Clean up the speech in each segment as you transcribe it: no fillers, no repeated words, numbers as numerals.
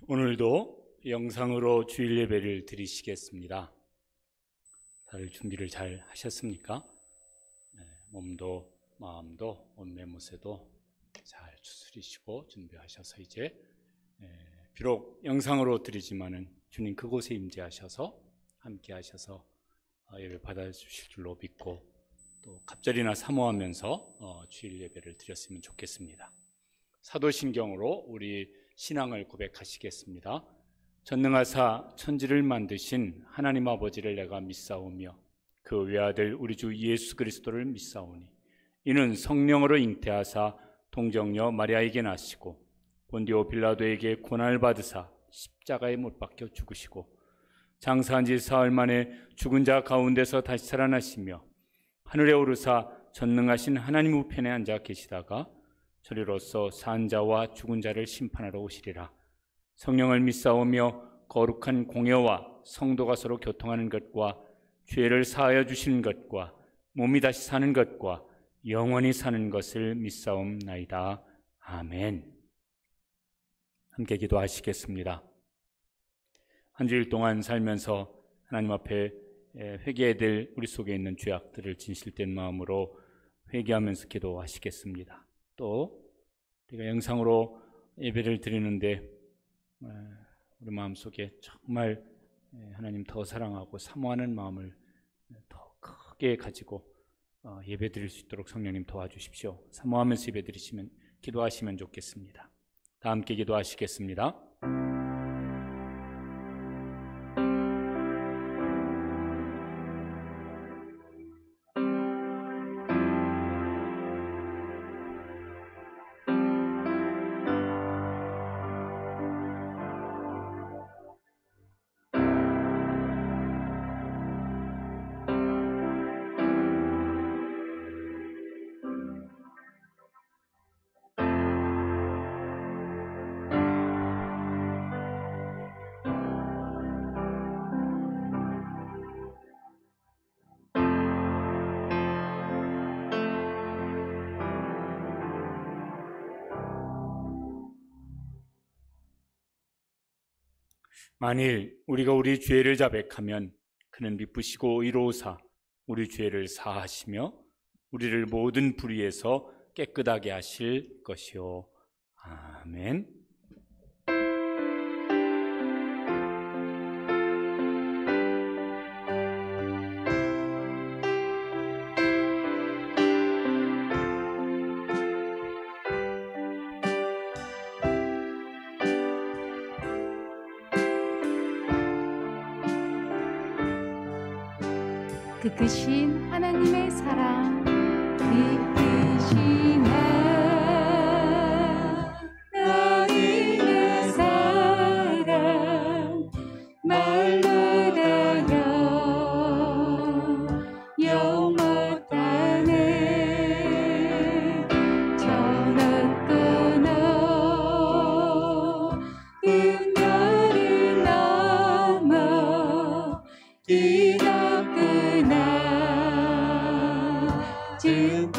오늘도 영상으로 주일 예배를 드리시겠습니다. 다들 준비를 잘 하셨습니까? 몸도 마음도 옷매무새도 잘 추스리시고 준비하셔서 이제 비록 영상으로 드리지만은 주님 그곳에 임재하셔서 함께 하셔서 예배 받아주실 줄로 믿고 또 갑절이나 사모하면서 주일 예배를 드렸으면 좋겠습니다. 사도신경으로 우리 신앙을 고백하시겠습니다. 전능하사 천지를 만드신 하나님 아버지를 내가 믿사오며 그 외아들 우리 주 예수 그리스도를 믿사오니 이는 성령으로 잉태하사 동정녀 마리아에게 나시고 본디오 빌라도에게 고난을 받으사 십자가에 못 박혀 죽으시고 장사한 지 사흘 만에 죽은 자 가운데서 다시 살아나시며 하늘에 오르사 전능하신 하나님 우편에 앉아 계시다가 저리로서 산 자와 죽은 자를 심판하러 오시리라. 성령을 믿사오며 거룩한 공예와 성도가 서로 교통하는 것과 죄를 사하여 주시는 것과 몸이 다시 사는 것과 영원히 사는 것을 믿사옵나이다. 아멘. 함께 기도하시겠습니다. 한 주일 동안 살면서 하나님 앞에 회개해야 될 우리 속에 있는 죄악들을 진실된 마음으로 회개하면서 기도하시겠습니다. 또 우리가 영상으로 예배를 드리는데 우리 마음속에 정말 하나님 더 사랑하고 사모하는 마음을 더 크게 가지고 예배 드릴 수 있도록 성령님 도와주십시오. 사모하면서 예배 드리시면 기도하시면 좋겠습니다. 다 함께 기도하시겠습니다. 만일 우리가 우리 죄를 자백하면 그는 미쁘시고 의로우사 우리 죄를 사하시며 우리를 모든 불의에서 깨끗하게 하실 것이요. 아멘. 그 크신 하나님의 사랑, 그 크신 하나님의 사랑 말로 다여 영원하네. 전하 끊어 은별이 넘어 기도 주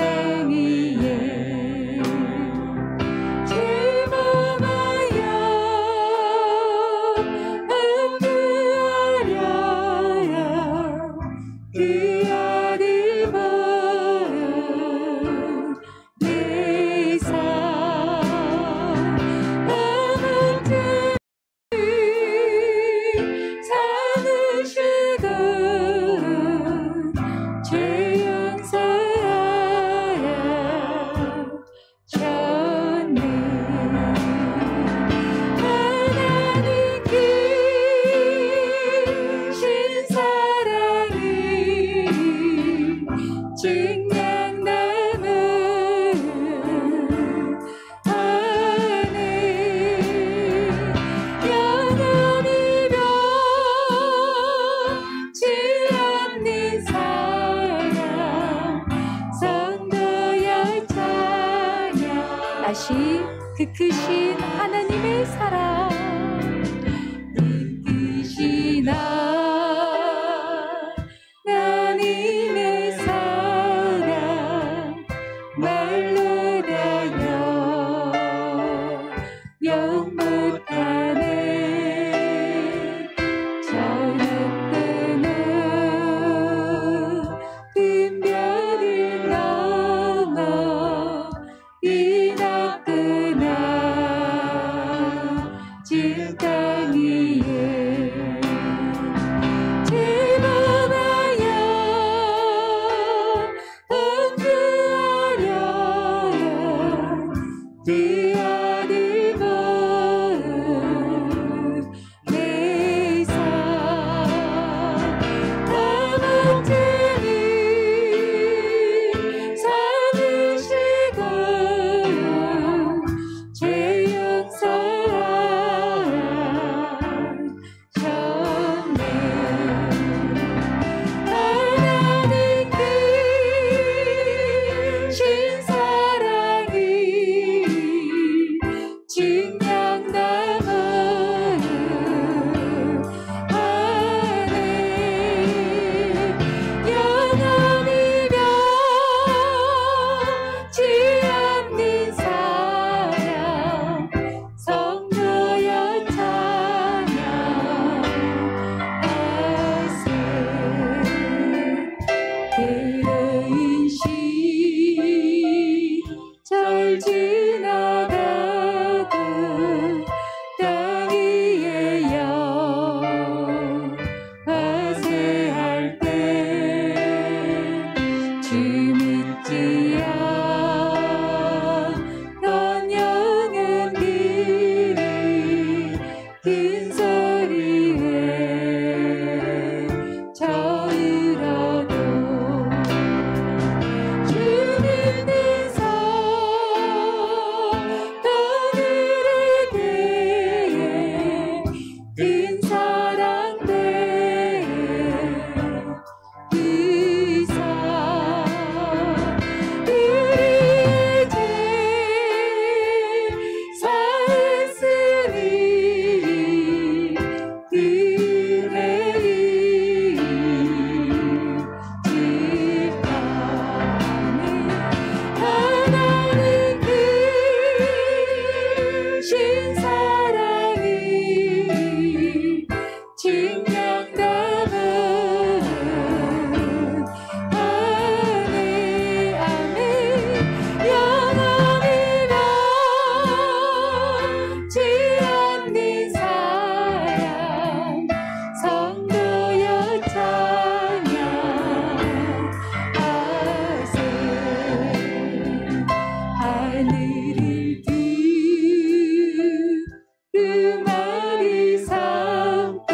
마리 삼고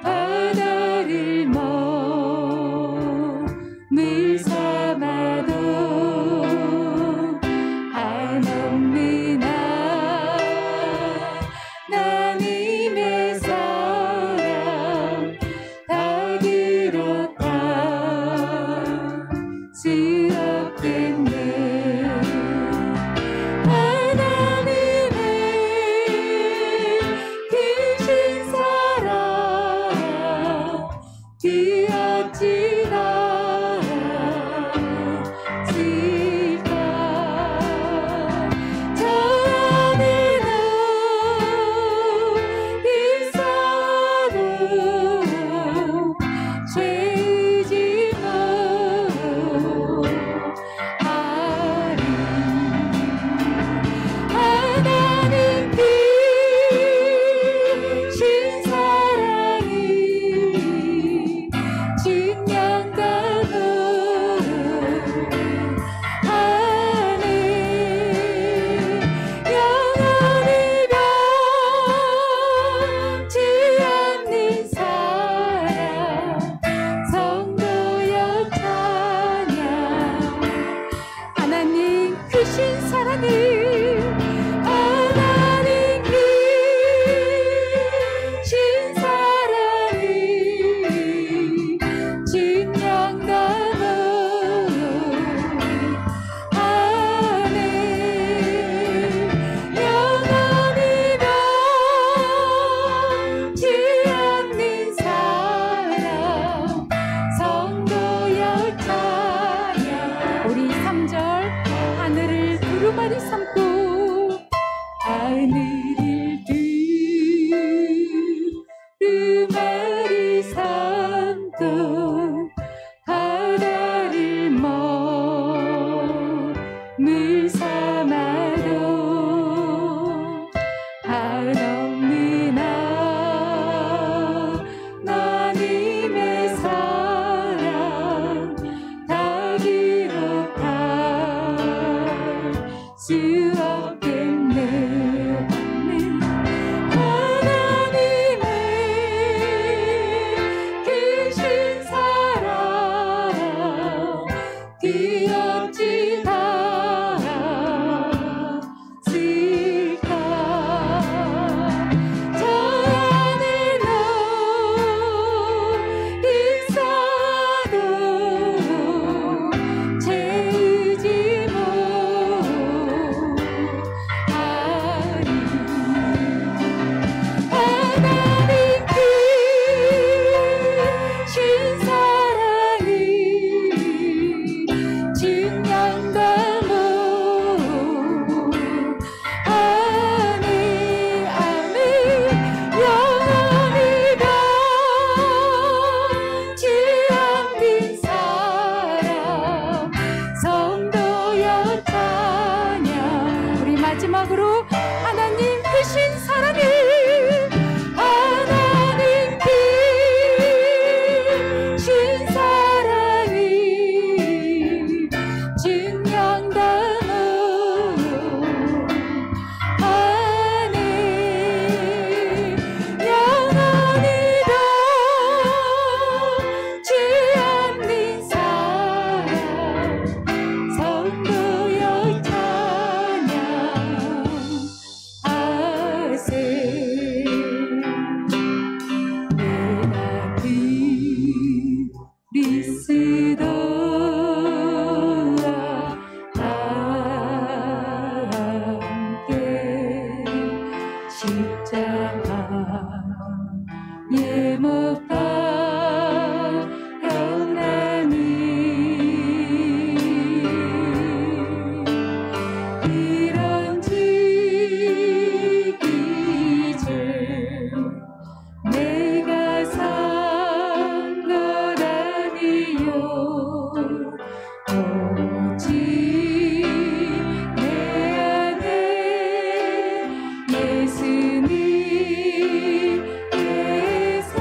바다를 몸을 삼아도 한없는 하나님의 사랑 다 들었다 수 없겠네. 하나님의 크신 사랑 뒤어지나 저 안에는 있어도 죄지만 하나님 크신 사랑이 증명되고 하늘 영원히 변치 않는 사랑 성도여 찬양. 하나님 크신 사랑을 하나님 크신 사랑을 증명되고 하늘 영원히 변치 않는 사랑 성도여 찬양. 우리 3절 하늘을 두루마리 삼고 하늘을 두루마리 삼고 바다를 몸을 삼아도 한없는 하나님의 사랑 다 기록할 수 없겠네. 하나님의 크신 사랑 뒤어지다 쓸까. 저 안에는 있어도 죄지만 하나님 크신 사랑이 증명되고 하늘 아멘 영원히 변치 않는 사랑 성도여 찬양. 우리 마지막으로 하나님 크신 사랑을 하나님 크신 사랑이 증명되고 하늘 영원히 변치 않는 사랑 성도여 찬양하세. 내가 그리스도와 함께 십자가에 못 박혔나니 이런 지기제 내가 산 것 아니요 오직 내 안에 예수님께서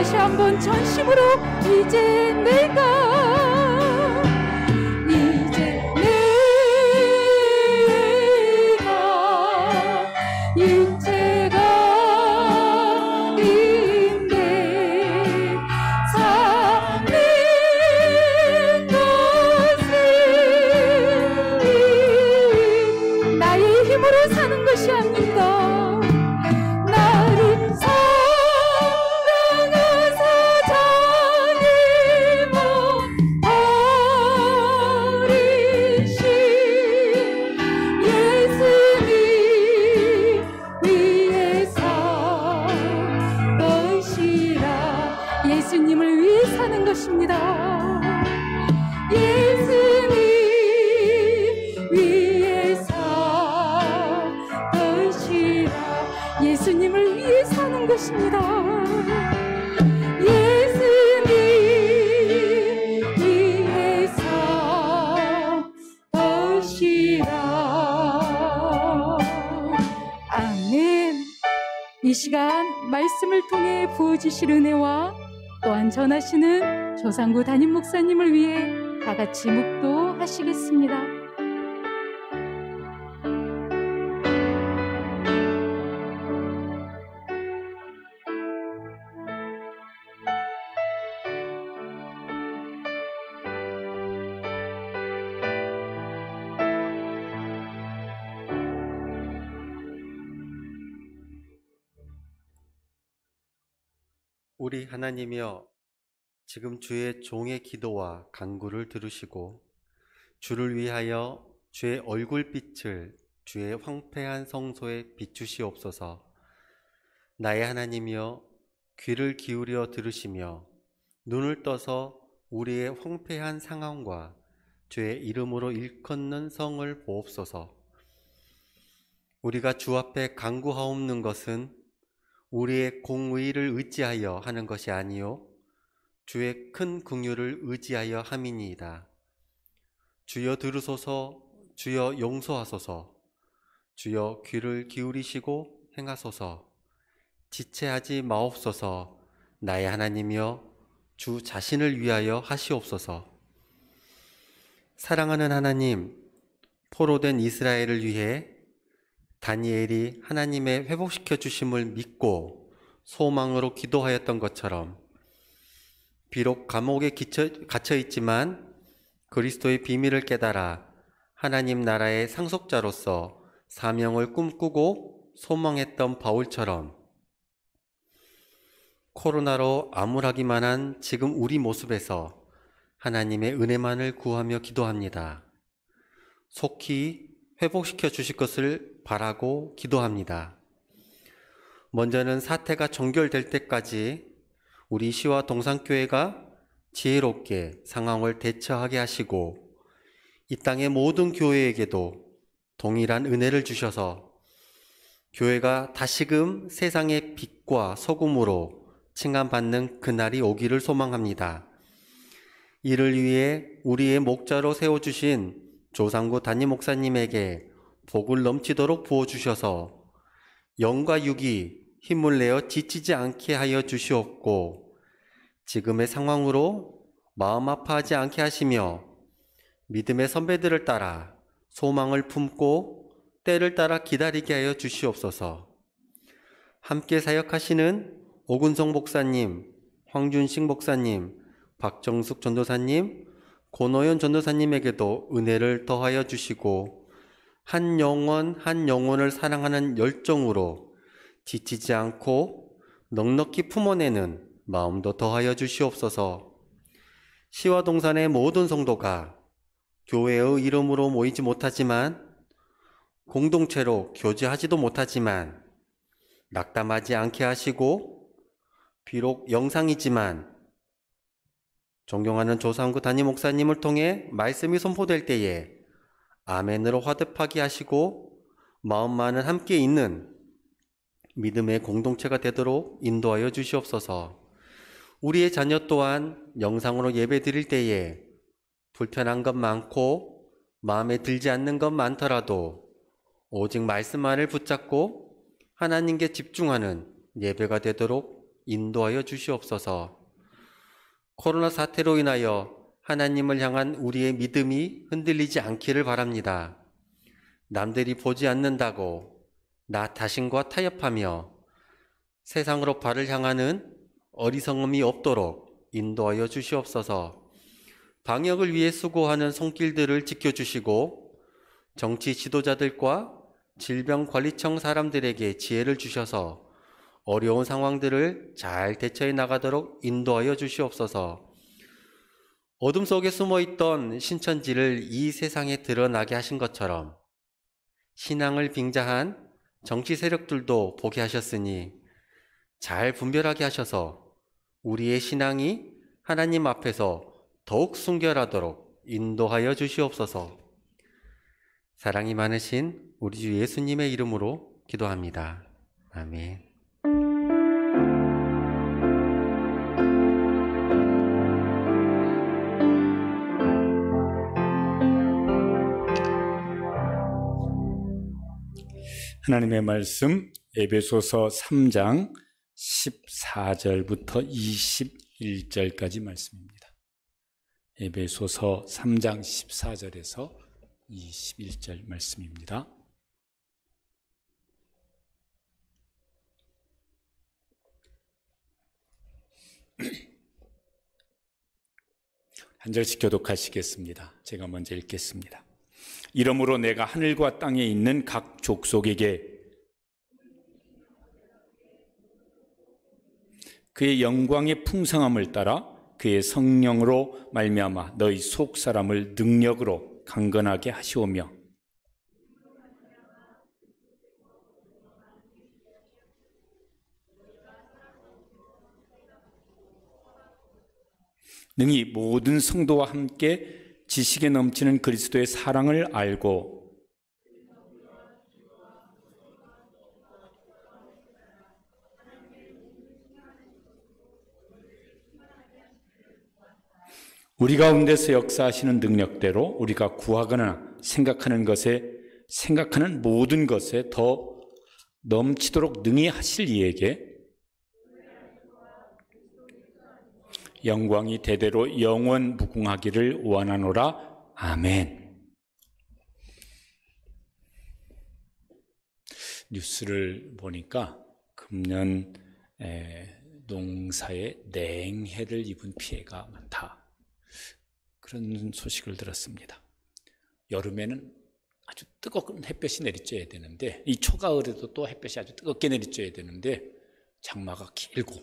다시 한번 전심으로 이제 내가 육체가 인데 사는 것은 나의 힘으로 사는 것이 아닙니다. 나를 사랑하사 자님을 버리신 예수님 위해 산 것이라. 예수님을 위해 사는 것입니다. 예수님 위해 산 것이라. 예수님을 위해 사는 것입니다. 예수님 위해 산 것이라. 아멘. 이 시간 말씀을 통해 부어주실 은혜와 또한 전하시는 조상구 담임 목사님을 위해 다 같이 묵도하시겠습니다. 우리 하나님이여, 지금 주의 종의 기도와 간구를 들으시고 주를 위하여 주의 얼굴빛을 주의 황폐한 성소에 비추시옵소서. 나의 하나님이여, 귀를 기울여 들으시며 눈을 떠서 우리의 황폐한 상황과 주의 이름으로 일컫는 성을 보옵소서. 우리가 주 앞에 간구하옵는 것은 우리의 공의를 의지하여 하는 것이 아니요 주의 큰 긍휼을 의지하여 함이니이다. 주여 들으소서. 주여 용서하소서. 주여 귀를 기울이시고 행하소서. 지체하지 마옵소서. 나의 하나님이여, 주 자신을 위하여 하시옵소서. 사랑하는 하나님, 포로된 이스라엘을 위해 다니엘이 하나님의 회복시켜 주심을 믿고 소망으로 기도하였던 것처럼, 비록 감옥에 갇혀 있지만 그리스도의 비밀을 깨달아 하나님 나라의 상속자로서 사명을 꿈꾸고 소망했던 바울처럼 코로나로 암울하기만 한 지금 우리 모습에서 하나님의 은혜만을 구하며 기도합니다. 속히 회복시켜 주실 것을 바라고 기도합니다. 먼저는 사태가 종결될 때까지 우리 시와 동산교회가 지혜롭게 상황을 대처하게 하시고 이 땅의 모든 교회에게도 동일한 은혜를 주셔서 교회가 다시금 세상의 빛과 소금으로 칭함받는 그날이 오기를 소망합니다. 이를 위해 우리의 목자로 세워주신 조상구 담임 목사님에게 복을 넘치도록 부어주셔서 영과 육이 힘을 내어 지치지 않게 하여 주시옵고, 지금의 상황으로 마음 아파하지 않게 하시며 믿음의 선배들을 따라 소망을 품고 때를 따라 기다리게 하여 주시옵소서. 함께 사역하시는 오근성 목사님, 황준식 목사님, 박정숙 전도사님, 고노현 전도사님에게도 은혜를 더하여 주시고 한 영혼 한 영혼을 사랑하는 열정으로 지치지 않고 넉넉히 품어내는 마음도 더하여 주시옵소서. 시와 동산의 모든 성도가 교회의 이름으로 모이지 못하지만, 공동체로 교제하지도 못하지만 낙담하지 않게 하시고, 비록 영상이지만 존경하는 조상구 담임 목사님을 통해 말씀이 선포될 때에 아멘으로 화답하게 하시고 마음만은 함께 있는 믿음의 공동체가 되도록 인도하여 주시옵소서. 우리의 자녀 또한 영상으로 예배 드릴 때에 불편한 것 많고 마음에 들지 않는 것 많더라도 오직 말씀만을 붙잡고 하나님께 집중하는 예배가 되도록 인도하여 주시옵소서. 코로나 사태로 인하여 하나님을 향한 우리의 믿음이 흔들리지 않기를 바랍니다. 남들이 보지 않는다고 나 자신과 타협하며 세상으로 발을 향하는 어리석음이 없도록 인도하여 주시옵소서. 방역을 위해 수고하는 손길들을 지켜주시고 정치 지도자들과 질병관리청 사람들에게 지혜를 주셔서 어려운 상황들을 잘 대처해 나가도록 인도하여 주시옵소서. 어둠 속에 숨어있던 신천지를 이 세상에 드러나게 하신 것처럼 신앙을 빙자한 정치 세력들도 보게 하셨으니 잘 분별하게 하셔서 우리의 신앙이 하나님 앞에서 더욱 순결하도록 인도하여 주시옵소서. 사랑이 많으신 우리 주 예수님의 이름으로 기도합니다. 아멘. 하나님의 말씀 에베소서 3장 14절부터 21절까지 말씀입니다. 에베소서 3장 14절에서 21절 말씀입니다. 한 절씩 교독하시겠습니다. 제가 먼저 읽겠습니다. 이러므로 내가 하늘과 땅에 있는 각 족속에게 그의 영광의 풍성함을 따라 그의 성령으로 말미암아 너희 속 사람을 능력으로 강건하게 하시오며 능히 모든 성도와 함께 지식에 넘치는 그리스도의 사랑을 알고 우리 가운데서 역사하시는 능력대로 우리가 구하거나 생각하는 모든 것에 더 넘치도록 능히 하실 이에게 영광이 대대로 영원 무궁하기를 원하노라. 아멘. 뉴스를 보니까 금년 농사에 냉해를 입은 피해가 많다. 그런 소식을 들었습니다. 여름에는 아주 뜨거운 햇볕이 내리쬐야 되는데 이 초가을에도 또 햇볕이 아주 뜨겁게 내리쬐야 되는데 장마가 길고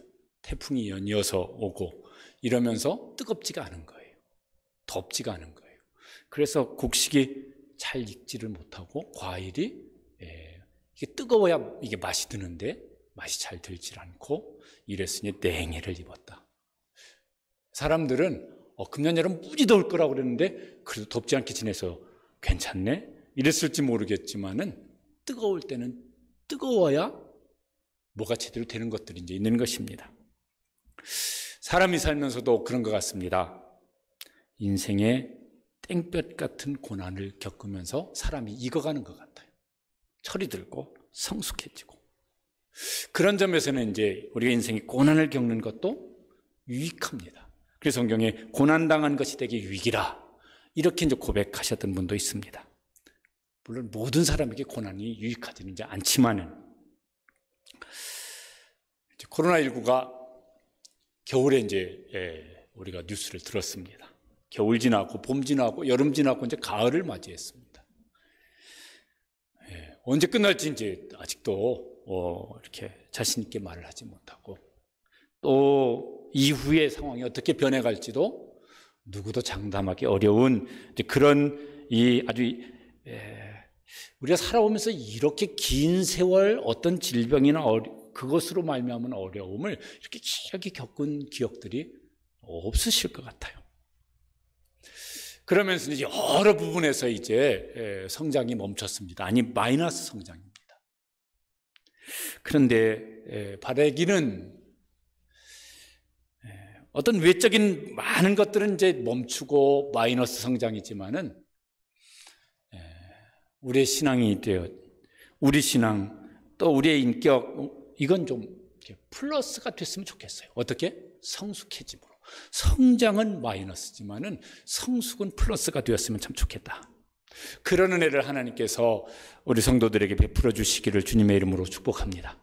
태풍이 연이어서 오고 이러면서 뜨겁지가 않은 거예요. 덥지가 않은 거예요. 그래서 곡식이 잘 익지를 못하고 과일이 이게 뜨거워야 이게 맛이 드는데 맛이 잘 들질 않고 이랬으니 냉해를 입었다. 사람들은 금년 여름 무지 더울 거라고 그랬는데 그래도 덥지 않게 지내서 괜찮네? 이랬을지 모르겠지만은 뜨거울 때는 뜨거워야 뭐가 제대로 되는 것들이 이제 있는 것입니다. 사람이 살면서도 그런 것 같습니다. 인생에 땡볕 같은 고난을 겪으면서 사람이 익어가는 것 같아요. 철이 들고 성숙해지고. 그런 점에서는 이제 우리가 인생에 고난을 겪는 것도 유익합니다. 그래서 성경에 고난당한 것이 되게 유익이라 이렇게 이제 고백하셨던 분도 있습니다. 물론 모든 사람에게 고난이 유익하지는 이제 않지만은 이제 코로나19가 겨울에 이제 우리가 뉴스를 들었습니다. 겨울 지나고 봄 지나고 여름 지나고 이제 가을을 맞이했습니다. 언제 끝날지 이제 아직도 이렇게 자신 있게 말을 하지 못하고 또 이후의 상황이 어떻게 변해갈지도 누구도 장담하기 어려운 이제 그런 이 아주 우리가 살아오면서 이렇게 긴 세월 어떤 질병이나 그것으로 말미암은 어려움을 이렇게 길게 겪은 기억들이 없으실 것 같아요. 그러면서 이제 여러 부분에서 이제 성장이 멈췄습니다. 아니 마이너스 성장입니다. 그런데 바라기는 어떤 외적인 많은 것들은 이제 멈추고 마이너스 성장이지만은 우리의 신앙이 되어 우리 신앙 또 우리의 인격 이건 좀 플러스가 됐으면 좋겠어요. 어떻게? 성숙해짐으로. 성장은 마이너스지만은 성숙은 플러스가 되었으면 참 좋겠다. 그런 은혜를 하나님께서 우리 성도들에게 베풀어 주시기를 주님의 이름으로 축복합니다.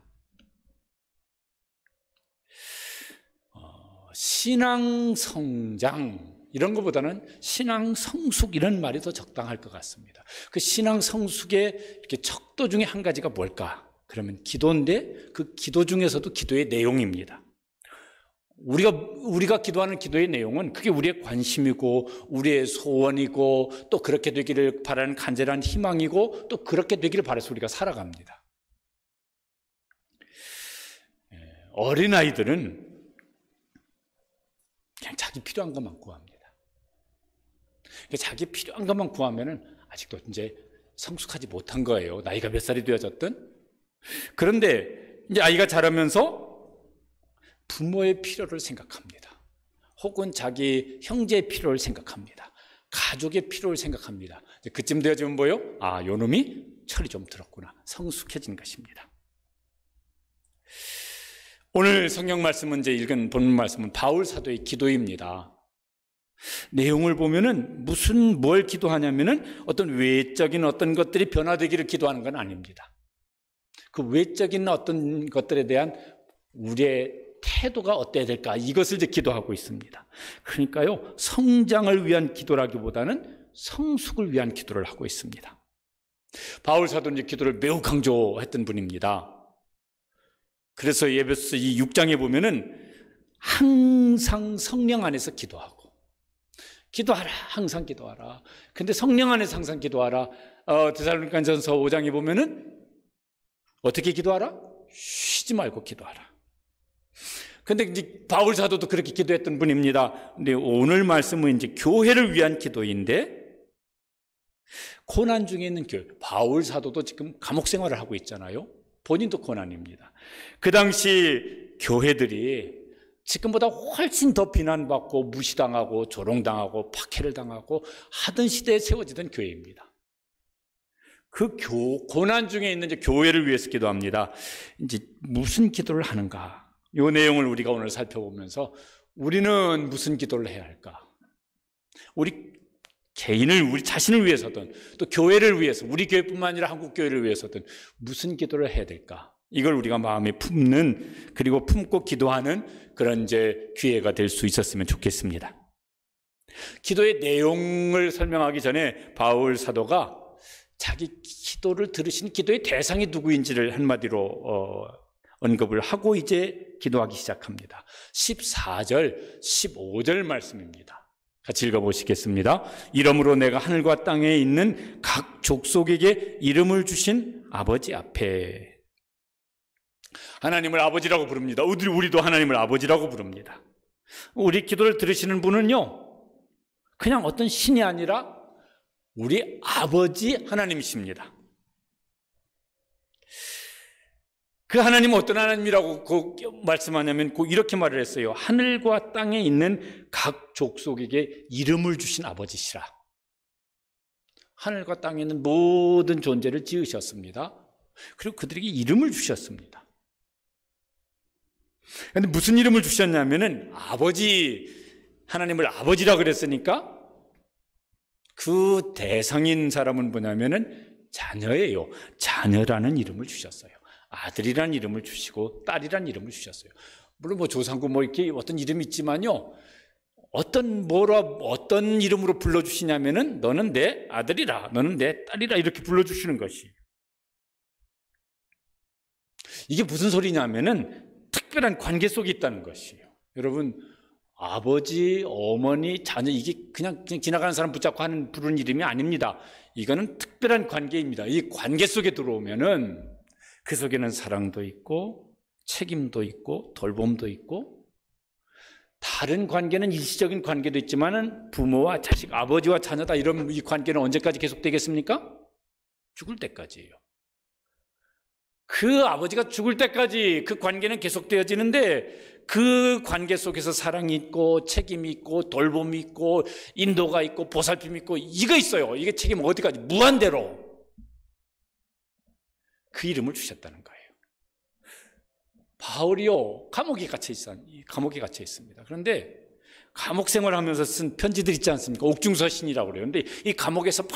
신앙 성장 이런 것보다는 신앙 성숙 이런 말이 더 적당할 것 같습니다. 그 신앙 성숙의 이렇게 척도 중에 한 가지가 뭘까? 그러면 기도인데 그 기도 중에서도 기도의 내용입니다. 우리가 기도하는 기도의 내용은 그게 우리의 관심이고 우리의 소원이고 또 그렇게 되기를 바라는 간절한 희망이고 또 그렇게 되기를 바라서 우리가 살아갑니다. 어린아이들은 그냥 자기 필요한 것만 구합니다. 자기 필요한 것만 구하면은 아직도 이제 성숙하지 못한 거예요. 나이가 몇 살이 되어졌든. 그런데 이제 아이가 자라면서 부모의 필요를 생각합니다. 혹은 자기 형제의 필요를 생각합니다. 가족의 필요를 생각합니다. 그쯤 되어지면 뭐요? 아, 요 놈이 철이 좀 들었구나. 성숙해진 것입니다. 오늘 성경 말씀은 이제 읽은 본문 말씀은 바울 사도의 기도입니다. 내용을 보면은 뭘 기도하냐면은 어떤 외적인 어떤 것들이 변화되기를 기도하는 건 아닙니다. 그 외적인 어떤 것들에 대한 우리의 태도가 어때야 될까? 이것을 이제 기도하고 있습니다. 그러니까요, 성장을 위한 기도라기보다는 성숙을 위한 기도를 하고 있습니다. 바울 사도는 이제 기도를 매우 강조했던 분입니다. 그래서 에베소서 6장에 보면은 항상 성령 안에서 기도하고 기도하라, 항상 기도하라. 근데 성령 안에서 항상 기도하라. 데살로니가전서 5장에 보면은 어떻게 기도하라? 쉬지 말고 기도하라. 근데 이제 바울 사도도 그렇게 기도했던 분입니다. 근데 오늘 말씀은 이제 교회를 위한 기도인데 고난 중에 있는 교회. 바울 사도도 지금 감옥 생활을 하고 있잖아요. 본인도 고난입니다. 그 당시 교회들이 지금보다 훨씬 더 비난받고 무시당하고 조롱당하고 박해를 당하고 하던 시대에 세워지던 교회입니다. 그 고난 중에 있는 이제 교회를 위해서 기도합니다. 이제 무슨 기도를 하는가? 이 내용을 우리가 오늘 살펴보면서 우리는 무슨 기도를 해야 할까? 우리 자신을 위해서든 또 교회를 위해서, 우리 교회뿐만 아니라 한국 교회를 위해서든 무슨 기도를 해야 될까? 이걸 우리가 마음에 품는, 그리고 품고 기도하는 그런 이제 기회가 될 수 있었으면 좋겠습니다. 기도의 내용을 설명하기 전에 바울 사도가 자기 기도를 들으신 기도의 대상이 누구인지를 한마디로 언급을 하고 이제 기도하기 시작합니다. 14절, 15절 말씀입니다. 같이 읽어보시겠습니다. 이러므로 내가 하늘과 땅에 있는 각 족속에게 이름을 주신 아버지 앞에, 하나님을 아버지라고 부릅니다. 우리도 하나님을 아버지라고 부릅니다. 우리 기도를 들으시는 분은요, 그냥 어떤 신이 아니라 우리 아버지 하나님이십니다. 그 하나님은 어떤 하나님이라고 말씀하냐면 이렇게 말을 했어요. 하늘과 땅에 있는 각 족속에게 이름을 주신 아버지시라. 하늘과 땅에 있는 모든 존재를 지으셨습니다. 그리고 그들에게 이름을 주셨습니다. 그런데 무슨 이름을 주셨냐면은 하나님을 아버지라 그랬으니까 그 대상인 사람은 뭐냐면은 자녀예요. 자녀라는 이름을 주셨어요. 아들이라는 이름을 주시고 딸이라는 이름을 주셨어요. 물론 조상고 이렇게 어떤 이름이 있지만요, 어떤 이름으로 불러주시냐면은 너는 내 아들이라, 너는 내 딸이라 이렇게 불러주시는 것이. 이게 무슨 소리냐면은 특별한 관계 속에 있다는 것이에요. 여러분, 아버지, 어머니, 자녀, 이게 그냥 지나가는 사람 붙잡고 부르는 이름이 아닙니다. 이거는 특별한 관계입니다. 이 관계 속에 들어오면은 그 속에는 사랑도 있고 책임도 있고 돌봄도 있고, 다른 관계는 일시적인 관계도 있지만은 부모와 자식, 아버지와 자녀다, 이런 이 관계는 언제까지 계속되겠습니까? 죽을 때까지예요. 그 아버지가 죽을 때까지 그 관계는 계속되어지는데, 그 관계 속에서 사랑이 있고 책임이 있고 돌봄이 있고 인도가 있고 보살핌이 있고 이거 있어요. 이게 책임 어디까지? 무한대로 그 이름을 주셨다는 거예요. 바울이요, 감옥에 갇혀 있습니다. 그런데 감옥 생활하면서 쓴 편지들 있지 않습니까? 옥중서신이라고 그래요. 근데 이 감옥에서 막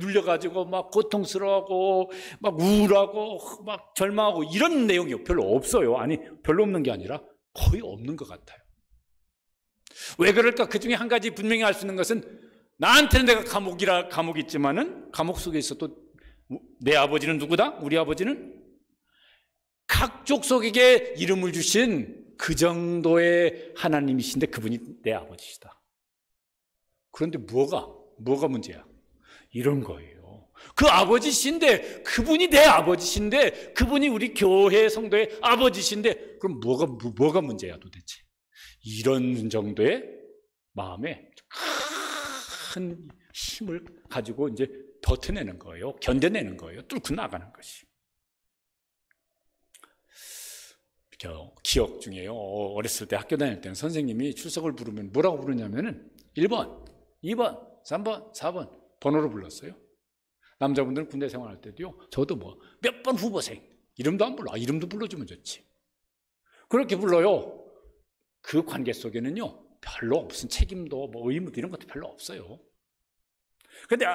눌려가지고 막 고통스러워하고 막 우울하고 막 절망하고 이런 내용이 별로 없어요. 아니, 별로 없는 게 아니라 거의 없는 것 같아요. 왜 그럴까? 그 중에 한 가지 분명히 알 수 있는 것은, 나한테는 내가 감옥이 있지만은 감옥 속에 있어도 내 아버지는 누구다? 우리 아버지는 각 족속에게 이름을 주신 그 정도의 하나님이신데 그분이 내 아버지시다. 그런데 뭐가 문제야? 이런 거예요. 그 아버지신데, 그분이 내 아버지신데, 그분이 우리 교회 성도의 아버지신데, 그럼 뭐가 문제야 도대체? 이런 정도의 마음에 큰 힘을 가지고 이제 버텨내는 거예요. 견뎌내는 거예요. 뚫고 나가는 것이. 기억 중에요. 어렸을 때 학교 다닐 때는 선생님이 출석을 부르면 뭐라고 부르냐면은 1번, 2번, 3번, 4번 번호로 불렀어요. 남자분들은 군대 생활할 때도요. 저도 몇 번 후보생 이름도 안 불러. 이름도 불러주면 좋지. 그렇게 불러요. 그 관계 속에는요. 별로 무슨 책임도 의무도 이런 것도 별로 없어요. 근데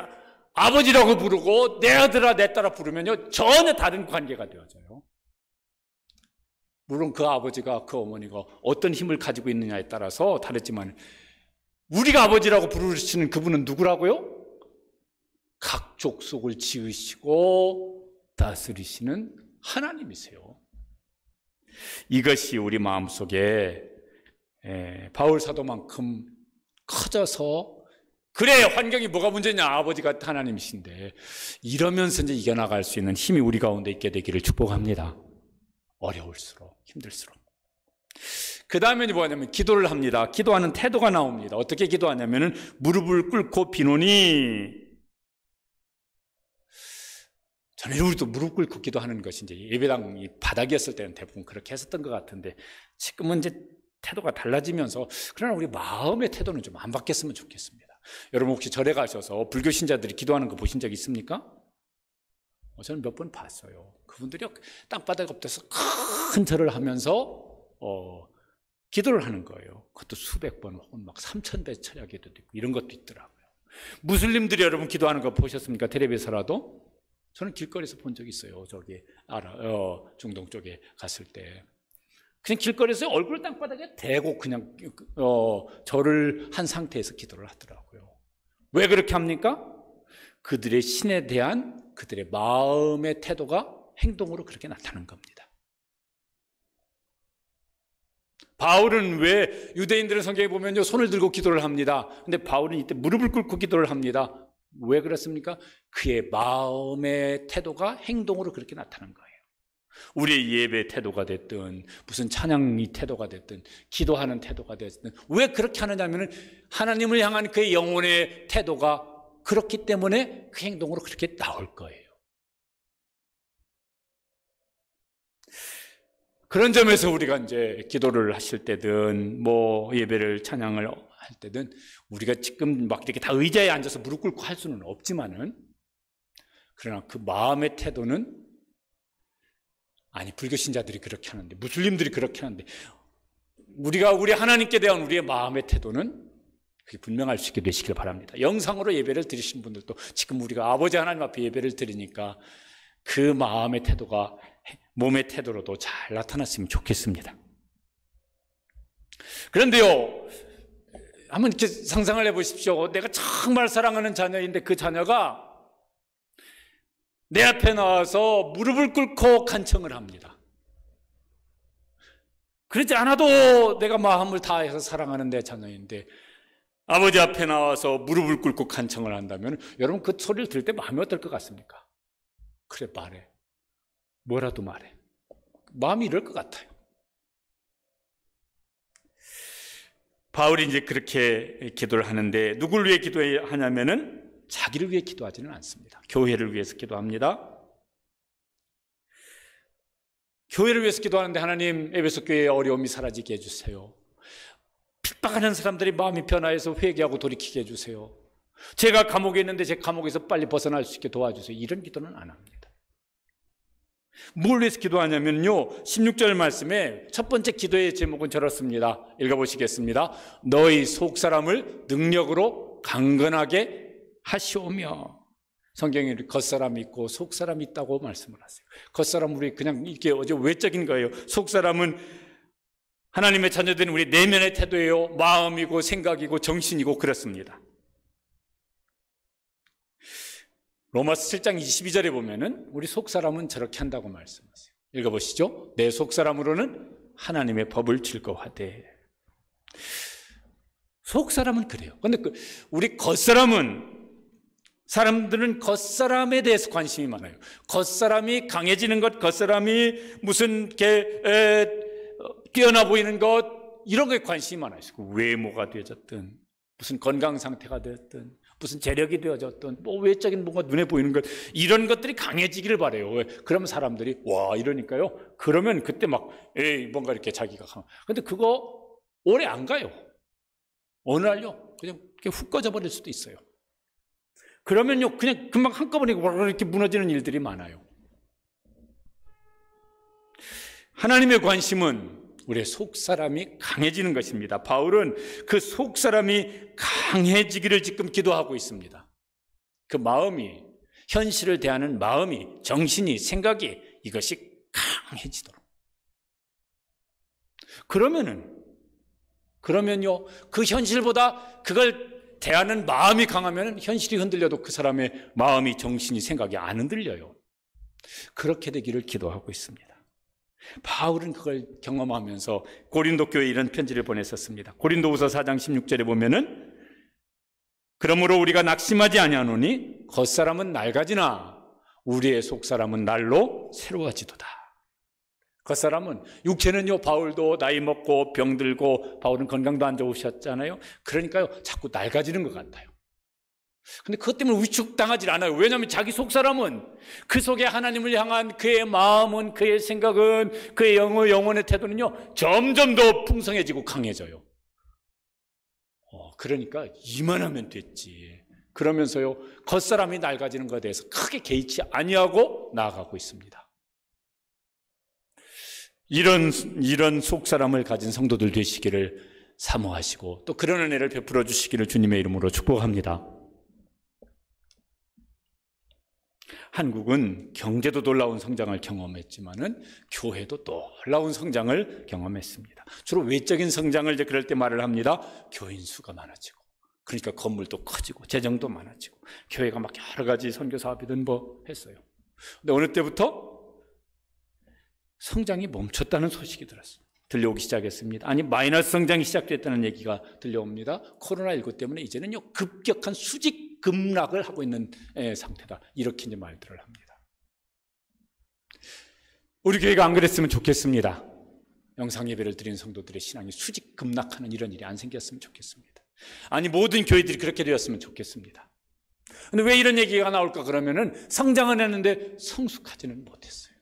아버지라고 부르고 내 아들아 내 딸아 부르면요. 전혀 다른 관계가 되어져요. 물론 그 아버지가, 그 어머니가 어떤 힘을 가지고 있느냐에 따라서 다르지만, 우리가 아버지라고 부르시는 그분은 누구라고요? 각 족속을 지으시고 다스리시는 하나님이세요. 이것이 우리 마음속에 바울 사도만큼 커져서, 그래 환경이 뭐가 문제냐, 아버지가 하나님이신데, 이러면서 이제 이겨나갈 수 있는 힘이 우리 가운데 있게 되기를 축복합니다. 어려울수록, 힘들수록. 그 다음에 뭐냐면 기도를 합니다. 기도하는 태도가 나옵니다. 어떻게 기도하냐면은 무릎을 꿇고 비노니. 저는 우리도 무릎 꿇고 기도하는 것이 이제 예배당 바닥이었을 때는 대부분 그렇게 했었던 것 같은데, 지금은 이제 태도가 달라지면서, 그러나 우리 마음의 태도는 좀 안 바뀌었으면 좋겠습니다. 여러분 혹시 절에 가셔서 불교 신자들이 기도하는 거 보신 적 있습니까? 저는 몇 번 봤어요. 그분들이 땅바닥 엎드려서 큰 절을 하면서 기도를 하는 거예요. 그것도 수백 번 혹은 막 3,000배 철야기도 있고 이런 것도 있더라고요. 무슬림들이 여러분 기도하는 거 보셨습니까? 텔레비에서라도? 저는 길거리에서 본 적 있어요. 저기 중동 쪽에 갔을 때. 그냥 길거리에서 얼굴 땅바닥에 대고 그냥 절을 한 상태에서 기도를 하더라고요. 왜 그렇게 합니까? 그들의 신에 대한 그들의 마음의 태도가 행동으로 그렇게 나타나는 겁니다. 바울은 왜 유대인들의 성경에 보면요, 손을 들고 기도를 합니다. 근데 바울은 이때 무릎을 꿇고 기도를 합니다. 왜 그렇습니까? 그의 마음의 태도가 행동으로 그렇게 나타난 거예요. 우리의 예배 태도가 됐든 무슨 찬양이 태도가 됐든 기도하는 태도가 됐든, 왜 그렇게 하느냐면은 하나님을 향한 그의 영혼의 태도가 그렇기 때문에 그 행동으로 그렇게 나올 거예요. 그런 점에서 우리가 이제 기도를 하실 때든 예배를 찬양을 할 때든, 우리가 지금 막 이렇게 다 의자에 앉아서 무릎 꿇고 할 수는 없지만은, 그러나 그 마음의 태도는, 아니 불교 신자들이 그렇게 하는데, 무슬림들이 그렇게 하는데, 우리 하나님께 대한 우리의 마음의 태도는 그게 분명할 수 있게 되시길 바랍니다. 영상으로 예배를 드리신 분들도 지금 우리가 아버지 하나님 앞에 예배를 드리니까 그 마음의 태도가 몸의 태도로도 잘 나타났으면 좋겠습니다. 그런데요, 한번 이렇게 상상을 해보십시오. 내가 정말 사랑하는 자녀인데 그 자녀가 내 앞에 나와서 무릎을 꿇고 간청을 합니다. 그러지 않아도 내가 마음을 다해서 사랑하는 내 자녀인데 아버지 앞에 나와서 무릎을 꿇고 간청을 한다면, 여러분 그 소리를 들을 때 마음이 어떨 것 같습니까? 그래, 말해. 뭐라도 말해. 마음이 이럴 것 같아요. 바울이 이제 그렇게 기도를 하는데, 누구를 위해 기도하냐면은 자기를 위해 기도하지는 않습니다. 교회를 위해서 기도합니다. 교회를 위해서 기도하는데, 하나님 에베소 교회의 어려움이 사라지게 해주세요. 핍박하는 사람들이 마음이 변화해서 회개하고 돌이키게 해주세요. 제가 감옥에 있는데 제 감옥에서 빨리 벗어날 수 있게 도와주세요. 이런 기도는 안 합니다. 뭘 위해서 기도하냐면요, 16절 말씀에 첫 번째 기도의 제목은 저렇습니다. 읽어보시겠습니다. 너희 속사람을 능력으로 강건하게 하시오며. 성경에 겉사람이 있고 속사람이 있다고 말씀을 하세요. 겉사람 우리 그냥 이게 어제 외적인 거예요. 속사람은 하나님의 자녀된 우리 내면의 태도예요. 마음이고 생각이고 정신이고 그렇습니다. 로마서 7장 22절에 보면은 우리 속사람은 저렇게 한다고 말씀하세요. 읽어보시죠. 내 속사람으로는 하나님의 법을 즐거워하되. 속사람은 그래요. 근데 우리 겉사람은, 사람들은 겉사람에 대해서 관심이 많아요. 겉사람이 강해지는 것, 겉사람이 무슨 뛰어나 보이는 것, 이런 거에 관심이 많아요. 외모가 되어졌든, 무슨 건강 상태가 되었든, 무슨 재력이 되어졌든, 뭐 외적인 뭔가 눈에 보이는 것, 이런 것들이 강해지기를 바래요. 그러면 사람들이 와 이러니까요. 그러면 그때 막 뭔가 이렇게 자기가 강한. 근데 그거 오래 안 가요. 어느 날요 그냥 훅 꺼져 버릴 수도 있어요. 그러면요 그냥 금방 한꺼번에 이렇게 무너지는 일들이 많아요. 하나님의 관심은 우리의 속사람이 강해지는 것입니다. 바울은 그 속사람이 강해지기를 지금 기도하고 있습니다. 그 마음이, 현실을 대하는 마음이, 정신이, 생각이 이것이 강해지도록. 그러면요 그 현실보다 그걸 대하는 마음이 강하면 현실이 흔들려도 그 사람의 마음이, 정신이, 생각이 안 흔들려요. 그렇게 되기를 기도하고 있습니다. 바울은 그걸 경험하면서 고린도 교회에 이런 편지를 보냈었습니다. 고린도후서 4장 16절에 보면은 그러므로 우리가 낙심하지 아니하노니 겉사람은 낡아지나 우리의 속사람은 날로 새로워지도다. 겉사람은, 육체는요 바울도 나이 먹고 병들고 바울은 건강도 안 좋으셨잖아요. 그러니까요 자꾸 낡아지는 것 같아요. 근데 그것 때문에 위축당하지 않아요. 왜냐하면 자기 속사람은, 그 속에 하나님을 향한 그의 마음은, 그의 생각은, 그의 영혼의 태도는요 점점 더 풍성해지고 강해져요. 그러니까 이만하면 됐지. 그러면서요 겉사람이 낡아지는 것에 대해서 크게 개의치 아니하고 나아가고 있습니다. 이런 속사람을 가진 성도들 되시기를 사모하시고 또 그런 은혜를 베풀어 주시기를 주님의 이름으로 축복합니다. 한국은 경제도 놀라운 성장을 경험했지만은 교회도 놀라운 성장을 경험했습니다. 주로 외적인 성장을 이제 그럴 때 말을 합니다. 교인 수가 많아지고, 그러니까 건물도 커지고 재정도 많아지고 교회가 막 여러 가지 선교 사업이든 뭐 했어요. 근데 어느 때부터 성장이 멈췄다는 소식이 들려오기 시작했습니다. 아니 마이너스 성장이 시작됐다는 얘기가 들려옵니다. 코로나19 때문에 이제는요 급격한 수직 급락을 하고 있는 상태다. 이렇게 이제 말들을 합니다. 우리 교회가 안 그랬으면 좋겠습니다. 영상 예배를 드린 성도들의 신앙이 수직 급락하는 이런 일이 안 생겼으면 좋겠습니다. 아니 모든 교회들이 그렇게 되었으면 좋겠습니다. 근데 왜 이런 얘기가 나올까 그러면은 성장은 했는데 성숙하지는 못했어요.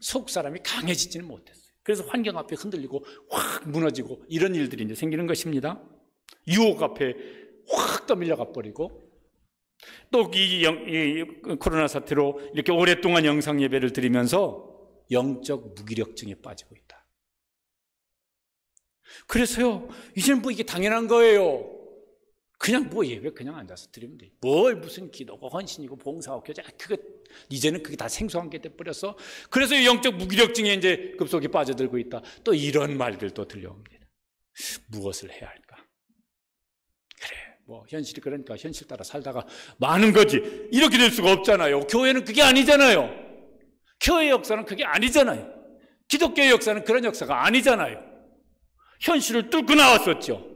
속 사람이 강해지지는 못했어요. 그래서 환경 앞에 흔들리고 확 무너지고 이런 일들이 이제 생기는 것입니다. 유혹 앞에 확 떠밀려가 버리고, 또 이 코로나 사태로 이렇게 오랫동안 영상 예배를 드리면서 영적 무기력증에 빠지고 있다. 그래서요 이제는 뭐 이게 당연한 거예요. 그냥 뭐 예배 그냥 앉아서 드리면 돼. 뭘 무슨 기도고 헌신이고 봉사하고 교제, 그거 이제는 그게 다 생소한 게 돼버려서, 그래서 영적 무기력증에 이제 급속히 빠져들고 있다. 또 이런 말들도 들려옵니다. 무엇을 해야 할까? 그래, 뭐 현실이 그러니까 현실 따라 살다가 많은 거지. 이렇게 될 수가 없잖아요. 교회는 그게 아니잖아요. 교회 역사는 그게 아니잖아요. 기독교의 역사는 그런 역사가 아니잖아요. 현실을 뚫고 나왔었죠.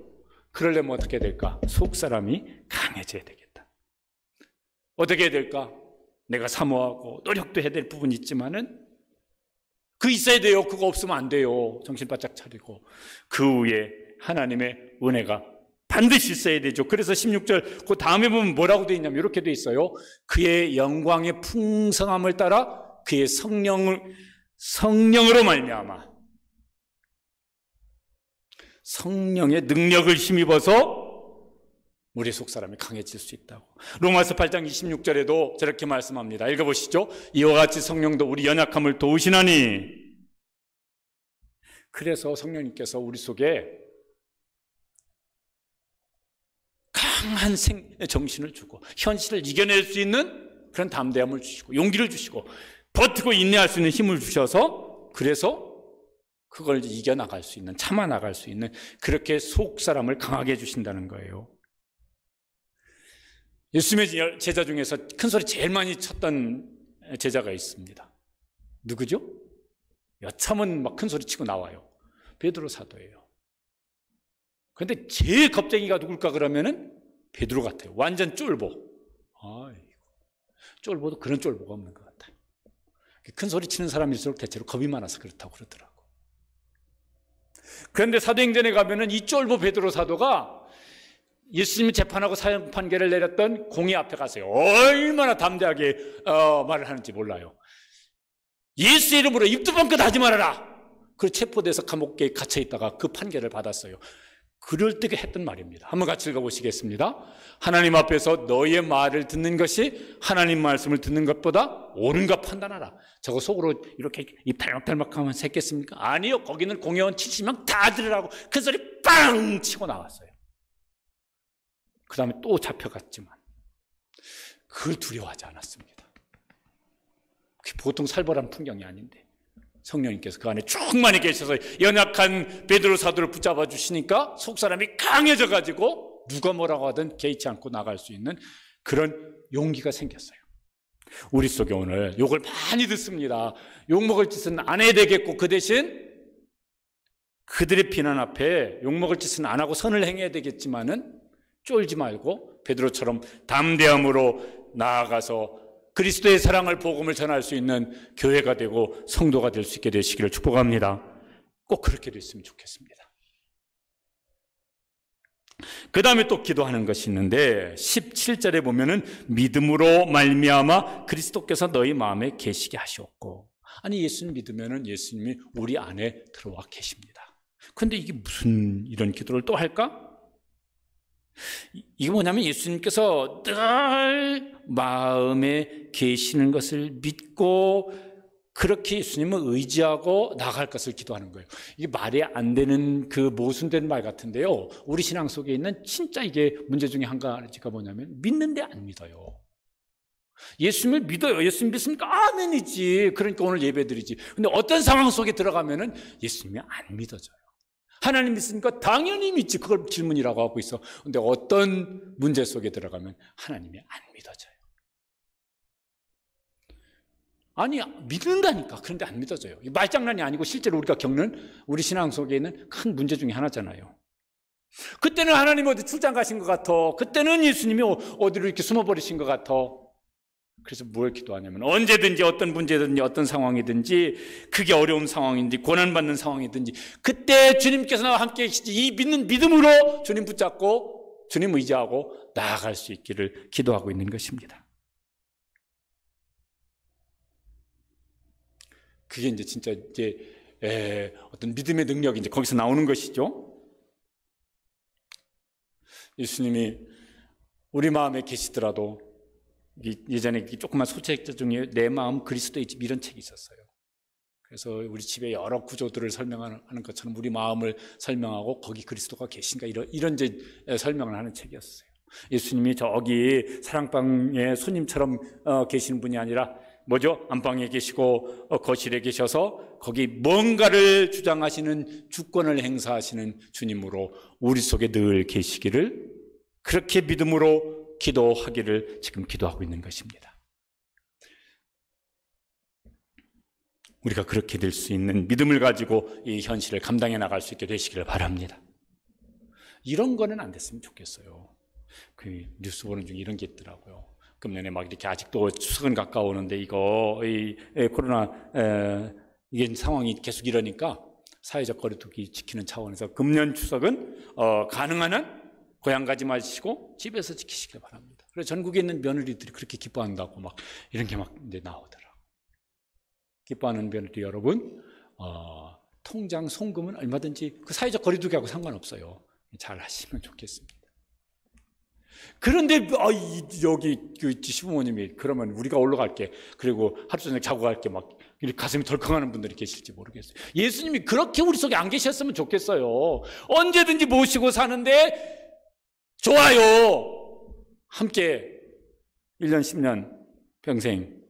그러려면 어떻게 될까? 속사람이 강해져야 되겠다. 어떻게 해야 될까? 내가 사모하고 노력도 해야 될 부분이 있지만은 그 있어야 돼요. 그거 없으면 안 돼요. 정신 바짝 차리고 그 위에 하나님의 은혜가 반드시 있어야 되죠. 그래서 16절 그 다음에 보면 뭐라고 되어 있냐면 이렇게 되어 있어요. 그의 영광의 풍성함을 따라 그의 성령으로 말미암아, 성령의 능력을 힘입어서 우리 속사람이 강해질 수 있다고. 로마서 8장 26절에도 저렇게 말씀합니다. 읽어보시죠. 이와 같이 성령도 우리 연약함을 도우시나니. 그래서 성령님께서 우리 속에 강한 정신을 주고 현실을 이겨낼 수 있는 그런 담대함을 주시고 용기를 주시고 버티고 인내할 수 있는 힘을 주셔서, 그래서 그걸 이겨나갈 수 있는, 참아나갈 수 있는, 그렇게 속사람을 강하게 해주신다는 거예요. 예수님의 제자 중에서 큰 소리 제일 많이 쳤던 제자가 있습니다. 누구죠? 여차하면 막 큰 소리 치고 나와요. 베드로 사도예요. 그런데 제일 겁쟁이가 누굴까 그러면은 베드로 같아요. 완전 쫄보. 쫄보도 그런 쫄보가 없는 것 같아요. 큰 소리 치는 사람일수록 대체로 겁이 많아서 그렇다고 그러더라고. 그런데 사도행전에 가면은 이 쫄보 베드로 사도가 예수님이 재판하고 사형 판결을 내렸던 공의 앞에 가서요, 얼마나 담대하게 말을 하는지 몰라요. 예수 이름으로 입도 번긋 하지 말아라. 그리고 체포돼서 감옥에 갇혀 있다가 그 판결을 받았어요. 그럴듯하게 했던 말입니다. 한번 같이 읽어보시겠습니다. 하나님 앞에서 너의 말을 듣는 것이 하나님 말씀을 듣는 것보다 옳은가 판단하라. 저거 속으로 이렇게 입 탈막탈막하면 새겠습니까? 아니요. 거기는 공회원 70명 다 들으라고 큰 소리 빵 치고 나왔어요. 그 다음에 또 잡혀갔지만 그걸 두려워하지 않았습니다. 그게 보통 살벌한 풍경이 아닌데 성령님께서 그 안에 충만히 계셔서 연약한 베드로 사도를 붙잡아 주시니까 속사람이 강해져 가지고 누가 뭐라고 하든 개의치 않고 나갈 수 있는 그런 용기가 생겼어요. 우리 속에 오늘 욕을 많이 듣습니다. 욕먹을 짓은 안 해야 되겠고, 그 대신 그들의 비난 앞에 욕먹을 짓은 안 하고 선을 행해야 되겠지만은 쫄지 말고 베드로처럼 담대함으로 나아가서 그리스도의 사랑을, 복음을 전할 수 있는 교회가 되고 성도가 될 수 있게 되시기를 축복합니다. 꼭 그렇게 됐으면 좋겠습니다. 그 다음에 또 기도하는 것이 있는데 17절에 보면은 믿음으로 말미암아 그리스도께서 너희 마음에 계시게 하셨고. 아니, 예수님 믿으면은 예수님이 우리 안에 들어와 계십니다. 그런데 이게 무슨 이런 기도를 또 할까? 이게 뭐냐면 예수님께서 늘 마음에 계시는 것을 믿고 그렇게 예수님을 의지하고 나갈 것을 기도하는 거예요. 이게 말이 안 되는 그 모순된 말 같은데요, 우리 신앙 속에 있는 진짜 이게 문제 중에 한 가지가 뭐냐면 믿는데 안 믿어요. 예수님을 믿어요. 예수님 믿습니까? 아멘이지. 그러니까 오늘 예배드리지. 근데 어떤 상황 속에 들어가면은 예수님이 안 믿어져요. 하나님 믿습니까? 당연히 믿지. 그걸 질문이라고 하고 있어. 근데 어떤 문제 속에 들어가면 하나님이 안 믿어져요. 아니, 믿는다니까. 그런데 안 믿어져요. 말장난이 아니고 실제로 우리가 겪는 우리 신앙 속에 있는 큰 문제 중에 하나잖아요. 그때는 하나님 어디 출장 가신 것 같아. 그때는 예수님이 어디로 이렇게 숨어버리신 것 같아. 그래서 뭘 기도하냐면 언제든지 어떤 문제든지 어떤 상황이든지, 그게 어려운 상황인지 고난받는 상황이든지, 그때 주님께서 나와 함께 계시지, 이 믿는 믿음으로 주님 붙잡고 주님 의지하고 나아갈 수 있기를 기도하고 있는 것입니다. 그게 이제 진짜 이제 어떤 믿음의 능력이 이제 거기서 나오는 것이죠. 예수님이 우리 마음에 계시더라도, 예전에 조그만 소책자 중에 내 마음 그리스도의 집, 이런 책이 있었어요. 그래서 우리 집에 여러 구조들을 설명하는 것처럼 우리 마음을 설명하고 거기 그리스도가 계신가, 이런 이제 설명을 하는 책이었어요. 예수님이 저기 사랑방에 손님처럼 계시는 분이 아니라 뭐죠? 안방에 계시고 거실에 계셔서 거기 뭔가를 주장하시는, 주권을 행사하시는 주님으로 우리 속에 늘 계시기를, 그렇게 믿음으로 기도하기를 지금 기도하고 있는 것입니다. 우리가 그렇게 될 수 있는 믿음을 가지고 이 현실을 감당해 나갈 수 있게 되시기를 바랍니다. 이런 거는 안 됐으면 좋겠어요. 그 뉴스 보는 중에 이런 게 있더라고요. 금년에 막 이렇게 아직도 추석은 가까우는데 이거 코로나 이게 상황이 계속 이러니까 사회적 거리두기 지키는 차원에서 금년 추석은 가능한 한 고향 가지 마시고 집에서 지키시길 바랍니다. 그래서 전국에 있는 며느리들이 그렇게 기뻐한다고 막 이런 게 막 이제 나오더라고요. 기뻐하는 며느리 여러분, 통장 송금은 얼마든지 그 사회적 거리두기하고 상관없어요. 잘 하시면 좋겠습니다. 그런데 여기 그 시부모님이 그러면 우리가 올라갈게, 그리고 하루 저녁 자고 갈게, 막 이렇게 가슴이 덜컹하는 분들이 계실지 모르겠어요. 예수님이 그렇게 우리 속에 안 계셨으면 좋겠어요. 언제든지 모시고 사는데 좋아요. 함께 1년 10년 평생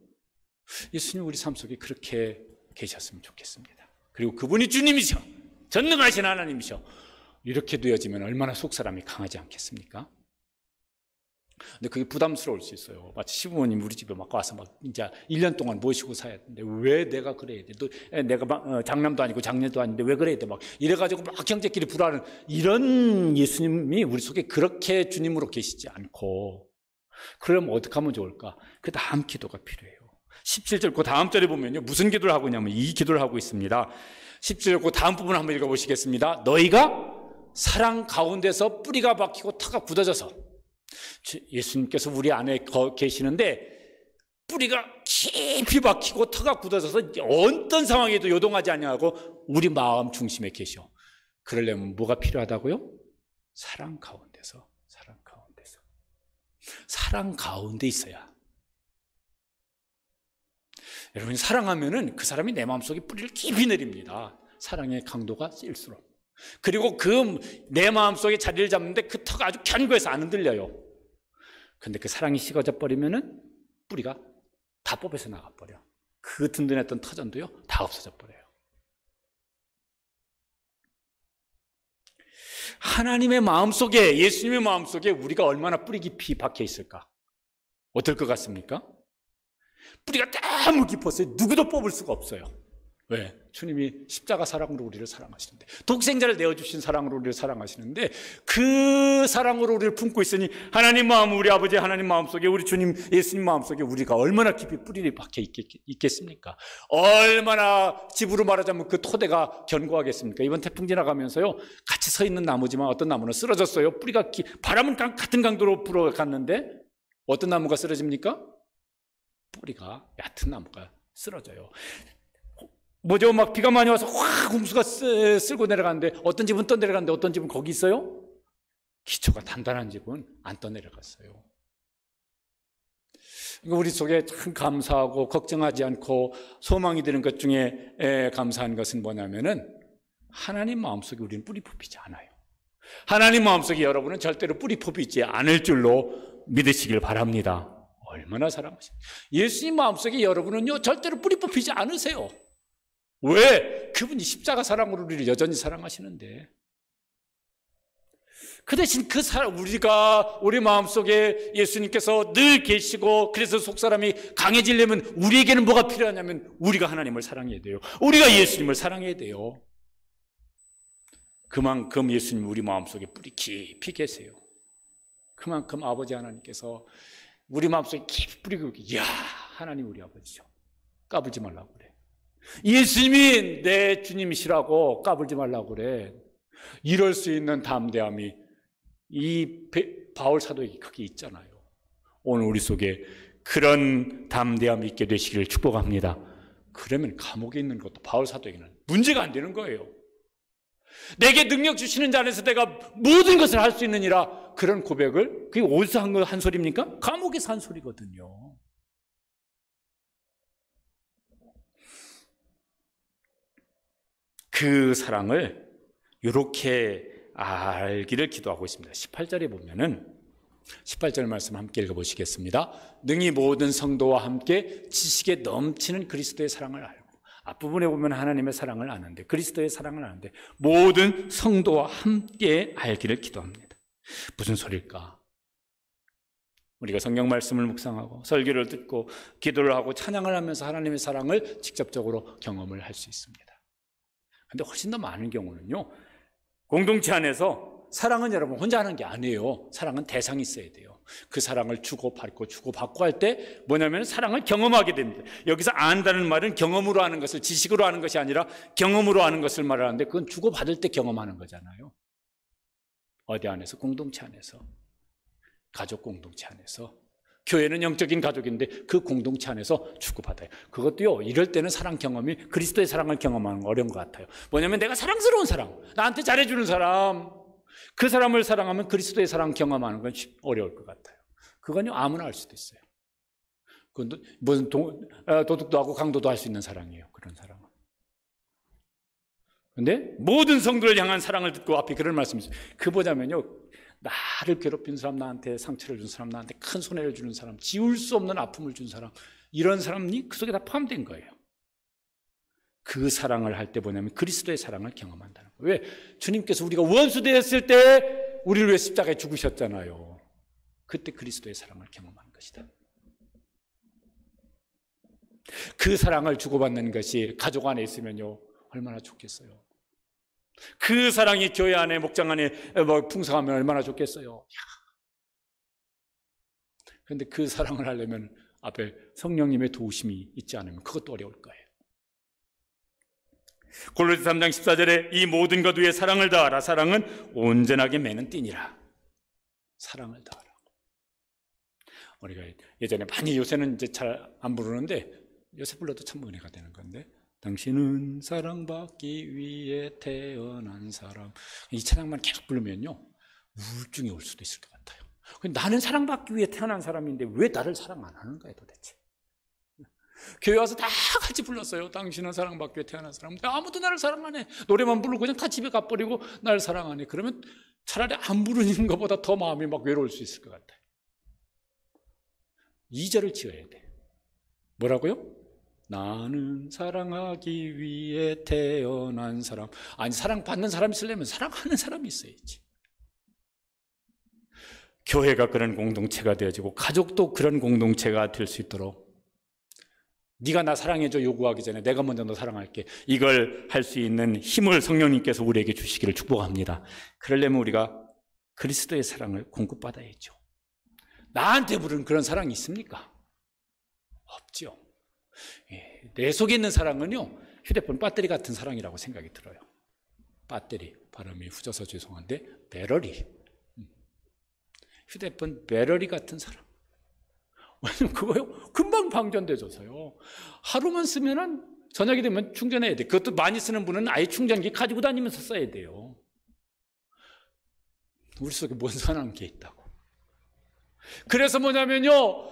예수님 우리 삶 속에 그렇게 계셨으면 좋겠습니다. 그리고 그분이 주님이셔, 전능하신 하나님이셔. 이렇게 되어지면 얼마나 속사람이 강하지 않겠습니까? 근데 그게 부담스러울 수 있어요. 마치 시부모님 우리 집에 막 와서 막 이제 1년 동안 모시고 사야 되는데 왜 내가 그래야 돼? 또 내가 장남도 아니고 장녀도 아닌데 왜 그래야 돼? 막 이래가지고 막 형제끼리 불화하는 이런 예수님이 우리 속에 그렇게 주님으로 계시지 않고, 그럼 어떻게 하면 좋을까? 그 다음 기도가 필요해요. 17절 그 다음 절에 보면요, 무슨 기도를 하고 있냐면 이 기도를 하고 있습니다. 17절 그 다음 부분 한번 읽어보시겠습니다. 너희가 사랑 가운데서 뿌리가 박히고 터가 굳어져서, 예수님께서 우리 안에 계시는데 뿌리가 깊이 박히고 터가 굳어져서 어떤 상황에도 요동하지 아니하고 우리 마음 중심에 계셔. 그러려면 뭐가 필요하다고요? 사랑 가운데서, 사랑 가운데 있어야. 여러분, 사랑하면은 그 사람이 내 마음속에 뿌리를 깊이 내립니다. 사랑의 강도가 세일수록. 그리고 그 내 마음속에 자리를 잡는데 그 터가 아주 견고해서 안 흔들려요. 근데 그 사랑이 식어져 버리면은 뿌리가 다 뽑혀서 나가버려. 그 든든했던 터전도요, 다 없어져 버려요. 하나님의 마음속에, 예수님의 마음속에 우리가 얼마나 뿌리 깊이 박혀 있을까? 어떨 것 같습니까? 뿌리가 너무 깊었어요. 누구도 뽑을 수가 없어요. 왜? 주님이 십자가 사랑으로 우리를 사랑하시는데, 독생자를 내어주신 사랑으로 우리를 사랑하시는데, 그 사랑으로 우리를 품고 있으니 하나님 마음, 우리 아버지 하나님 마음속에, 우리 주님 예수님 마음속에 우리가 얼마나 깊이 뿌리를 박혀 있겠습니까? 얼마나 집으로 말하자면 그 토대가 견고하겠습니까? 이번 태풍 지나가면서요, 같이 서 있는 나무지만 어떤 나무는 쓰러졌어요. 뿌리가 바람은 같은 강도로 불어갔는데 어떤 나무가 쓰러집니까? 뿌리가 얕은 나무가 쓰러져요. 뭐죠? 막 비가 많이 와서 확 홍수가 쓸고 내려가는데 어떤 집은 떠내려가는데 어떤 집은 거기 있어요? 기초가 단단한 집은 안 떠내려갔어요. 우리 속에 참 감사하고 걱정하지 않고 소망이 되는 것 중에 감사한 것은 뭐냐면은 하나님 마음속에 우리는 뿌리 뽑히지 않아요. 하나님 마음속에 여러분은 절대로 뿌리 뽑히지 않을 줄로 믿으시길 바랍니다. 얼마나 사랑하십니까? 예수님 마음속에 여러분은요, 절대로 뿌리 뽑히지 않으세요. 왜? 그분이 십자가 사랑으로 우리를 여전히 사랑하시는데. 그 대신 그 사랑, 우리 마음속에 예수님께서 늘 계시고, 그래서 속사람이 강해지려면 우리에게는 뭐가 필요하냐면 우리가 하나님을 사랑해야 돼요. 우리가 예수님을 사랑해야 돼요. 그만큼 예수님 우리 마음속에 뿌리 깊이 계세요. 그만큼 아버지 하나님께서 우리 마음속에 깊이 뿌리고, 이야, 하나님 우리 아버지죠. 까불지 말라고 그래. 예수님이 내 주님이시라고 까불지 말라고 그래. 이럴 수 있는 담대함이 이 바울 사도에게 크게 있잖아요. 오늘 우리 속에 그런 담대함이 있게 되시기를 축복합니다. 그러면 감옥에 있는 것도 바울 사도에게는 문제가 안 되는 거예요. 내게 능력 주시는 자 안에서 내가 모든 것을 할 수 있느니라, 그런 고백을, 그게 어디서 한 소리입니까? 감옥에서 한 소리거든요. 그 사랑을 이렇게 알기를 기도하고 있습니다. 18절에 보면은 18절 말씀 함께 읽어보시겠습니다. 능히 모든 성도와 함께 지식에 넘치는 그리스도의 사랑을 알고, 앞부분에 보면 하나님의 사랑을 아는데, 그리스도의 사랑을 아는데 모든 성도와 함께 알기를 기도합니다. 무슨 소리일까? 우리가 성경 말씀을 묵상하고 설교를 듣고 기도를 하고 찬양을 하면서 하나님의 사랑을 직접적으로 경험을 할 수 있습니다. 근데 훨씬 더 많은 경우는요, 공동체 안에서 사랑은 여러분 혼자 하는 게 아니에요. 사랑은 대상이 있어야 돼요. 그 사랑을 주고받고 할 때 뭐냐면 사랑을 경험하게 됩니다. 여기서 안다는 말은 경험으로 하는 것을, 지식으로 하는 것이 아니라 경험으로 하는 것을 말하는데, 그건 주고받을 때 경험하는 거잖아요. 어디 안에서? 공동체 안에서, 가족 공동체 안에서. 교회는 영적인 가족인데 그 공동체 안에서 주고받아요. 그것도요, 이럴 때는 사랑 경험이, 그리스도의 사랑을 경험하는 거 어려운 것 같아요. 뭐냐면 내가 사랑스러운 사람, 나한테 잘해주는 사람, 그 사람을 사랑하면 그리스도의 사랑 경험하는 건 어려울 것 같아요. 그건요, 아무나 할 수도 있어요. 그건 무슨 도둑도 하고 강도도 할 수 있는 사랑이에요. 그런 사랑은. 근데 모든 성도를 향한 사랑을 듣고 앞에 그런 말씀이 있어요. 그보자면요, 나를 괴롭힌 사람, 나한테 상처를 준 사람, 나한테 큰 손해를 주는 사람, 지울 수 없는 아픔을 준 사람, 이런 사람이 그 속에 다 포함된 거예요. 그 사랑을 할 때 뭐냐면 그리스도의 사랑을 경험한다는 거예요. 왜? 주님께서 우리가 원수 되었을 때 우리를 위해 십자가에 죽으셨잖아요. 그때 그리스도의 사랑을 경험한 것이다. 그 사랑을 주고받는 것이 가족 안에 있으면요, 얼마나 좋겠어요. 그 사랑이 교회 안에, 목장 안에 풍성하면 얼마나 좋겠어요. 그런데 그 사랑을 하려면 앞에 성령님의 도우심이 있지 않으면 그것도 어려울 거예요. 골로새 3장 14절에 이 모든 것 위에 사랑을 다하라. 사랑은 온전하게 매는 띠니라. 사랑을 다하라. 우리가 예전에 많이, 요새는 이제 잘 안 부르는데 요새 불러도 참 은혜가 되는 건데, 당신은 사랑받기 위해 태어난 사람, 이 찬양만 계속 부르면요 우울증이 올 수도 있을 것 같아요. 나는 사랑받기 위해 태어난 사람인데 왜 나를 사랑 안 하는 거야 도대체. 교회 와서 다 같이 불렀어요. 당신은 사랑받기 위해 태어난 사람. 아무도 나를 사랑 안 해. 노래만 부르고 그냥 다 집에 가버리고 나를 사랑 안 해. 그러면 차라리 안 부르는 것보다 더 마음이 막 외로울 수 있을 것 같아요. 2절을 지어야 돼. 뭐라고요? 나는 사랑하기 위해 태어난 사람. 아니, 사랑받는 사람이 있으려면 사랑하는 사람이 있어야지. 교회가 그런 공동체가 되어지고 가족도 그런 공동체가 될 수 있도록, 네가 나 사랑해줘 요구하기 전에 내가 먼저 너 사랑할게, 이걸 할 수 있는 힘을 성령님께서 우리에게 주시기를 축복합니다. 그러려면 우리가 그리스도의 사랑을 공급받아야죠. 나한테 부르는 그런 사랑이 있습니까? 없죠. 내 속에 있는 사랑은요, 휴대폰 배터리 같은 사랑이라고 생각이 들어요. 배터리, 발음이 후져서 죄송한데, 배터리. 휴대폰 배터리 같은 사랑. 왜냐면 그거요, 금방 방전돼져서요. 하루만 쓰면은 저녁이 되면 충전해야 돼. 그것도 많이 쓰는 분은 아예 충전기 가지고 다니면서 써야 돼요. 우리 속에 뭔 선한 게 있다고. 그래서 뭐냐면요,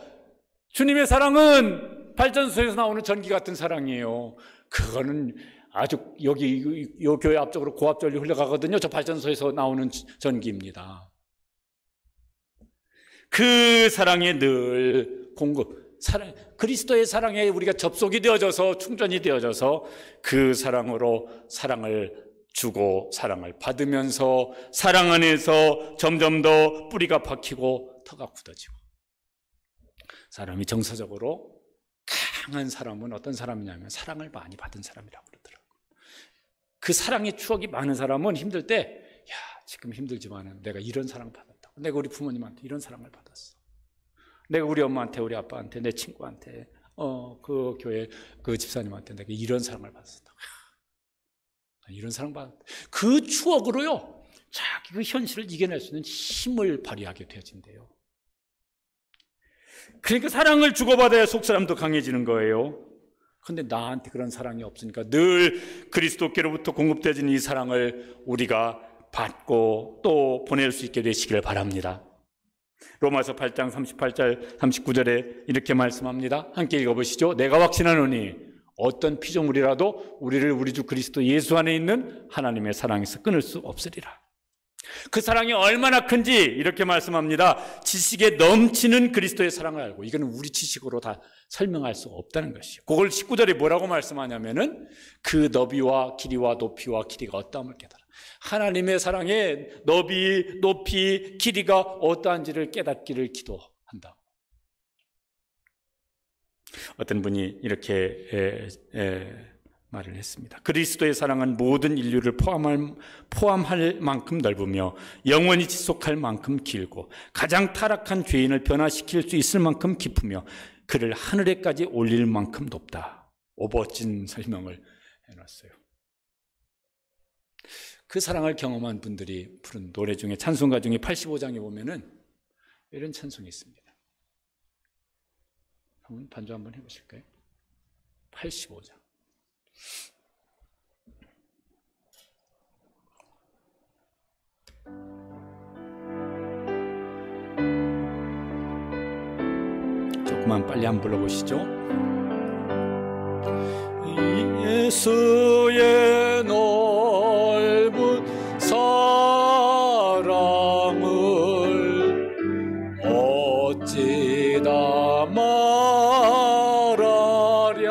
주님의 사랑은 발전소에서 나오는 전기 같은 사랑이에요. 그거는 아주 여기 이 교회 앞쪽으로 고압전류 흘러가거든요. 저 발전소에서 나오는 전기입니다. 그 사랑에 늘 공급, 그리스도의 사랑에 우리가 접속이 되어져서, 충전이 되어져서 그 사랑으로 사랑을 주고 사랑을 받으면서 사랑 안에서 점점 더 뿌리가 박히고 터가 굳어지고, 사람이 정서적으로 강한 사람은 어떤 사람이냐면 사랑을 많이 받은 사람이라고 그러더라고요. 그 사랑의 추억이 많은 사람은 힘들 때, 야, 지금 힘들지만은 내가 이런 사랑 받았다고. 내가 우리 부모님한테 이런 사랑을 받았어. 내가 우리 엄마한테, 우리 아빠한테, 내 친구한테, 그 교회 그 집사님한테 내가 이런 사랑을 받았다. 이런 사랑 받았다. 그 추억으로요, 자기 그 현실을 이겨낼 수 있는 힘을 발휘하게 되어진대요. 그러니까 사랑을 주고받아야 속사람도 강해지는 거예요. 그런데 나한테 그런 사랑이 없으니까 늘 그리스도께로부터 공급되어진 이 사랑을 우리가 받고 또 보낼 수 있게 되시기를 바랍니다. 로마서 8장 38절 39절에 이렇게 말씀합니다. 함께 읽어보시죠. 내가 확신하노니 어떤 피조물이라도 우리를 우리 주 그리스도 예수 안에 있는 하나님의 사랑에서 끊을 수 없으리라. 그 사랑이 얼마나 큰지 이렇게 말씀합니다. 지식에 넘치는 그리스도의 사랑을 알고, 이거는 우리 지식으로 다 설명할 수 없다는 것이에요. 그걸 19절에 뭐라고 말씀하냐면은 그 너비와 길이와 높이와 길이가 어떠함을 깨달아. 하나님의 사랑의 너비, 높이, 길이가 어떠한지를 깨닫기를 기도한다. 어떤 분이 이렇게 말을 했습니다. 그리스도의 사랑은 모든 인류를 포함할 만큼 넓으며 영원히 지속할 만큼 길고 가장 타락한 죄인을 변화시킬 수 있을 만큼 깊으며 그를 하늘에까지 올릴 만큼 높다. 오버진 설명을 해놨어요. 그 사랑을 경험한 분들이 부른 노래 중에, 찬송가 중에 85장에 보면은 이런 찬송이 있습니다. 한번 반주 한번 해보실까요? 85장. 그만 빨리 한번 불러보시죠. 예수의 넓은 사랑을 어찌다 말하랴.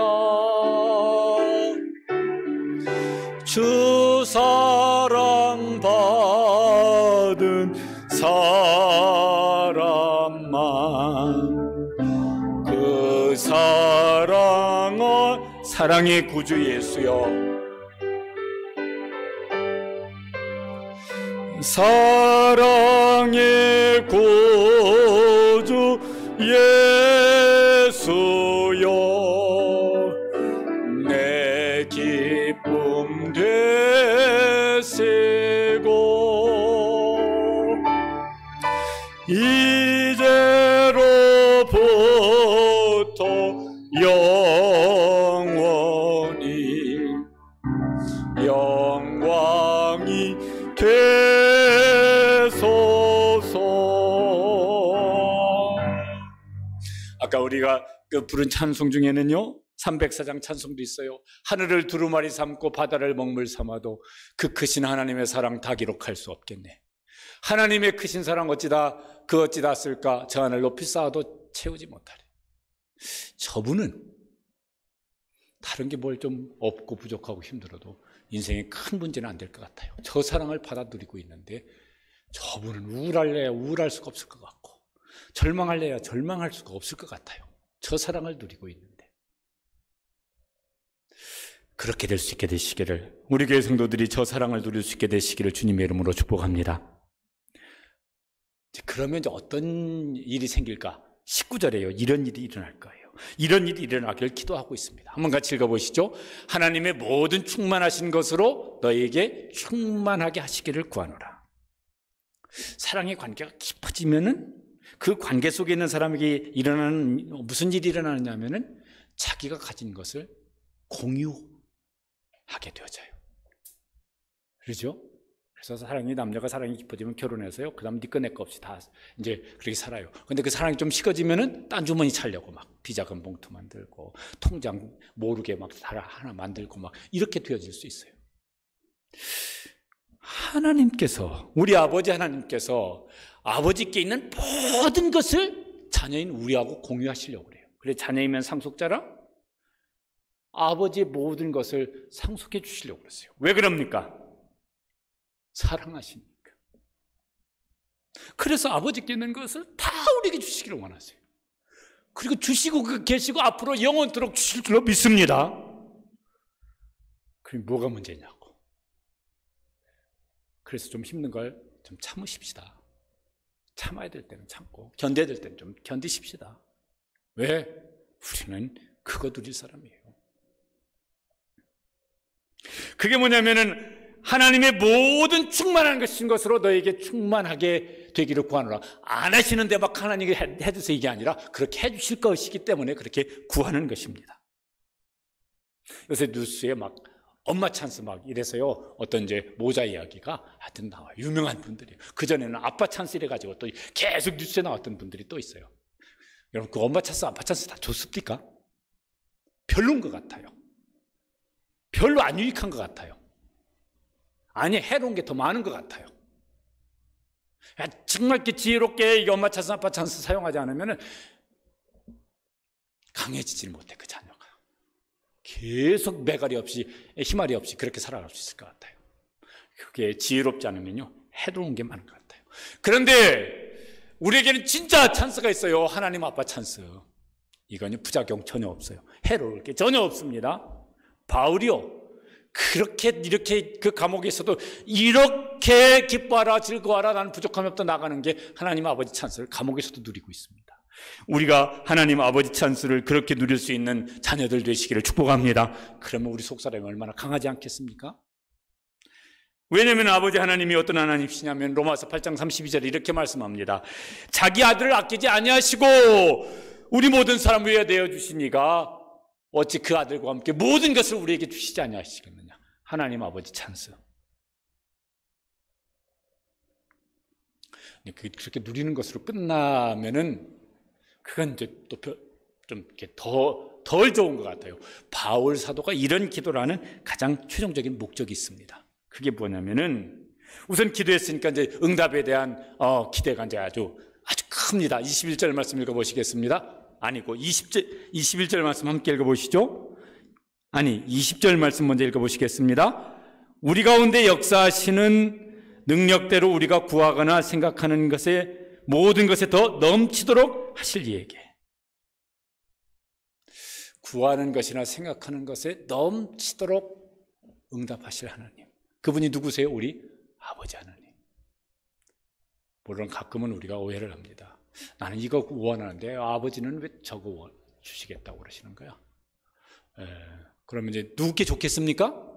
주 사랑 받은 사람만 그 사랑의 구주 예수여, 사랑의 구주 예수여, 내 기쁨 되시고 이제로부터 영원히 영광이 되소서. 아까 우리가 그 부른 찬송 중에는요 304장 찬송도 있어요. 하늘을 두루마리 삼고 바다를 먹물 삼아도 그 크신 하나님의 사랑 다 기록할 수 없겠네. 하나님의 크신 사랑 어찌다 쓸까? 저 하늘 높이 쌓아도 채우지 못하리. 저분은 다른 게 뭘 좀 없고 부족하고 힘들어도 인생에 큰 문제는 안 될 것 같아요. 저 사랑을 받아 누리고 있는데 저분은 우울할래야 우울할 수가 없을 것 같고 절망할래야 절망할 수가 없을 것 같아요. 저 사랑을 누리고 있는데. 그렇게 될 수 있게 되시기를, 우리 교회 성도들이 저 사랑을 누릴 수 있게 되시기를 주님의 이름으로 축복합니다. 그러면 이제 어떤 일이 생길까? 19절에요. 이런 일이 일어날 거예요. 이런 일이 일어나기를 기도하고 있습니다. 한번 같이 읽어보시죠. 하나님의 모든 충만하신 것으로 너에게 충만하게 하시기를 구하노라. 사랑의 관계가 깊어지면은 그 관계 속에 있는 사람에게 일어나는 무슨 일이 일어나느냐면은 자기가 가진 것을 공유하게 되어져요. 그렇죠? 그래서 남자가 사랑이 깊어지면 결혼해서요. 그 다음 네 거 내 거 없이 다 이제 그렇게 살아요. 근데 그 사랑이 좀 식어지면은 딴 주머니 차려고 막 비자금 봉투 만들고 통장 모르게 막 하나 만들고 막 이렇게 되어질 수 있어요. 하나님께서, 우리 아버지 하나님께서 아버지께 있는 모든 것을 자녀인 우리하고 공유하시려고 그래요. 그래서 자녀이면 상속자라 아버지의 모든 것을 상속해 주시려고 그랬어요. 왜 그럽니까? 사랑하시니까. 그래서 아버지께 있는 것을 다 우리에게 주시기를 원하세요. 그리고 주시고 계시고 앞으로 영원토록 주실 줄로 믿습니다. 그럼 뭐가 문제냐고. 그래서 좀 힘든 걸 좀 참으십시다. 참아야 될 때는 참고 견뎌야 될 때는 좀 견디십시다. 왜? 우리는 그거 누릴 사람이에요. 그게 뭐냐면은 하나님의 모든 충만한 것인 것으로 너에게 충만하게 되기를 구하노라. 안 하시는데 막 하나님이 해주세요 이게 아니라 그렇게 해주실 것이기 때문에 그렇게 구하는 것입니다. 요새 뉴스에 막 엄마 찬스 막 이래서요. 어떤 이제 모자 이야기가 하여튼 나와요. 유명한 분들이. 그전에는 아빠 찬스 이래가지고 또 계속 뉴스에 나왔던 분들이 또 있어요. 여러분 그 엄마 찬스 아빠 찬스 다 좋습니까? 별로인 것 같아요. 별로 안 유익한 것 같아요. 아니 해로운 게 더 많은 것 같아요. 정말 이렇게 지혜롭게 이 엄마 찬스 아빠 찬스 사용하지 않으면 강해지질 못해 그 자녀가. 계속 매갈이 없이 희말이 없이 그렇게 살아갈 수 있을 것 같아요. 그게 지혜롭지 않으면요 해로운 게 많은 것 같아요. 그런데 우리에게는 진짜 찬스가 있어요. 하나님 아빠 찬스. 이거는 부작용 전혀 없어요. 해로울 게 전혀 없습니다. 바울이요 이렇게 그 감옥에 있어도 이렇게 기뻐하라 즐거워하라 나는 부족함이 없다 나가는 게 하나님 아버지 찬스를 감옥에서도 누리고 있습니다. 우리가 하나님 아버지 찬스를 그렇게 누릴 수 있는 자녀들 되시기를 축복합니다. 그러면 우리 속사람이 얼마나 강하지 않겠습니까? 왜냐하면 아버지 하나님이 어떤 하나님이시냐면 로마서 8장 32절에 이렇게 말씀합니다. 자기 아들을 아끼지 아니하시고 우리 모든 사람 위에 내어주시니가 어찌 그 아들과 함께 모든 것을 우리에게 주시지 아니하시겠느냐. 하나님 아버지 찬스. 그렇게 누리는 것으로 끝나면은 그건 이제 또 좀 이렇게 덜 좋은 것 같아요. 바울 사도가 이런 기도를 하는 가장 최종적인 목적이 있습니다. 그게 뭐냐면은 우선 기도했으니까 이제 응답에 대한 기대가 이제 아주 큽니다. 21절 말씀 읽어보시겠습니다. 아니고 21절 말씀 함께 읽어보시죠. 20절 말씀 먼저 읽어보시겠습니다. 우리 가운데 역사하시는 능력대로 우리가 구하거나 생각하는 것에 모든 것에 더 넘치도록 하실 이에게. 구하는 것이나 생각하는 것에 넘치도록 응답하실 하나님. 그분이 누구세요? 우리 아버지 하나님. 물론 가끔은 우리가 오해를 합니다. 나는 이거 원하는데 아버지는 왜 저거 주시겠다고 그러시는 거야? 그러면 이제 누구께 좋겠습니까?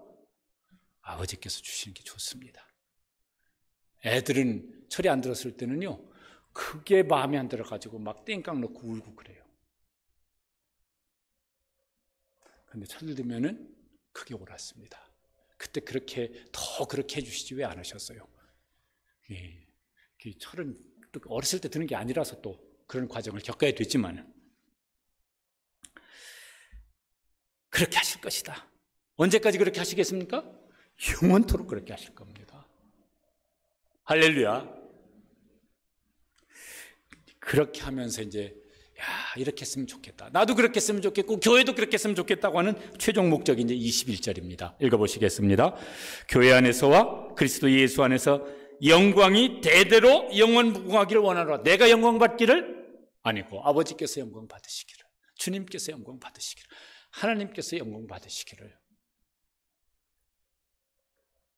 아버지께서 주시는 게 좋습니다. 애들은 철이 안 들었을 때는요, 그게 마음에 안 들어가지고 막 땡깡 넣고 울고 그래요. 근데 철이 들면은 그게 옳았습니다. 그때 더 그렇게 해주시지 왜 안 하셨어요? 철은 또 어렸을 때 드는 게 아니라서 또 그런 과정을 겪어야 되지만 그렇게 하실 것이다. 언제까지 그렇게 하시겠습니까? 영원토록 그렇게 하실 겁니다. 할렐루야. 그렇게 하면서 이제 이렇게 했으면 좋겠다. 나도 그렇게 했으면 좋겠고 교회도 그렇게 했으면 좋겠다고 하는 최종 목적이 이제 21절입니다. 읽어보시겠습니다. 교회 안에서와 그리스도 예수 안에서 영광이 대대로 영원무궁하기를 원하노라. 내가 영광 받기를 아니고 아버지께서 영광 받으시기를, 주님께서 영광 받으시기를, 하나님께서 영광 받으시기를.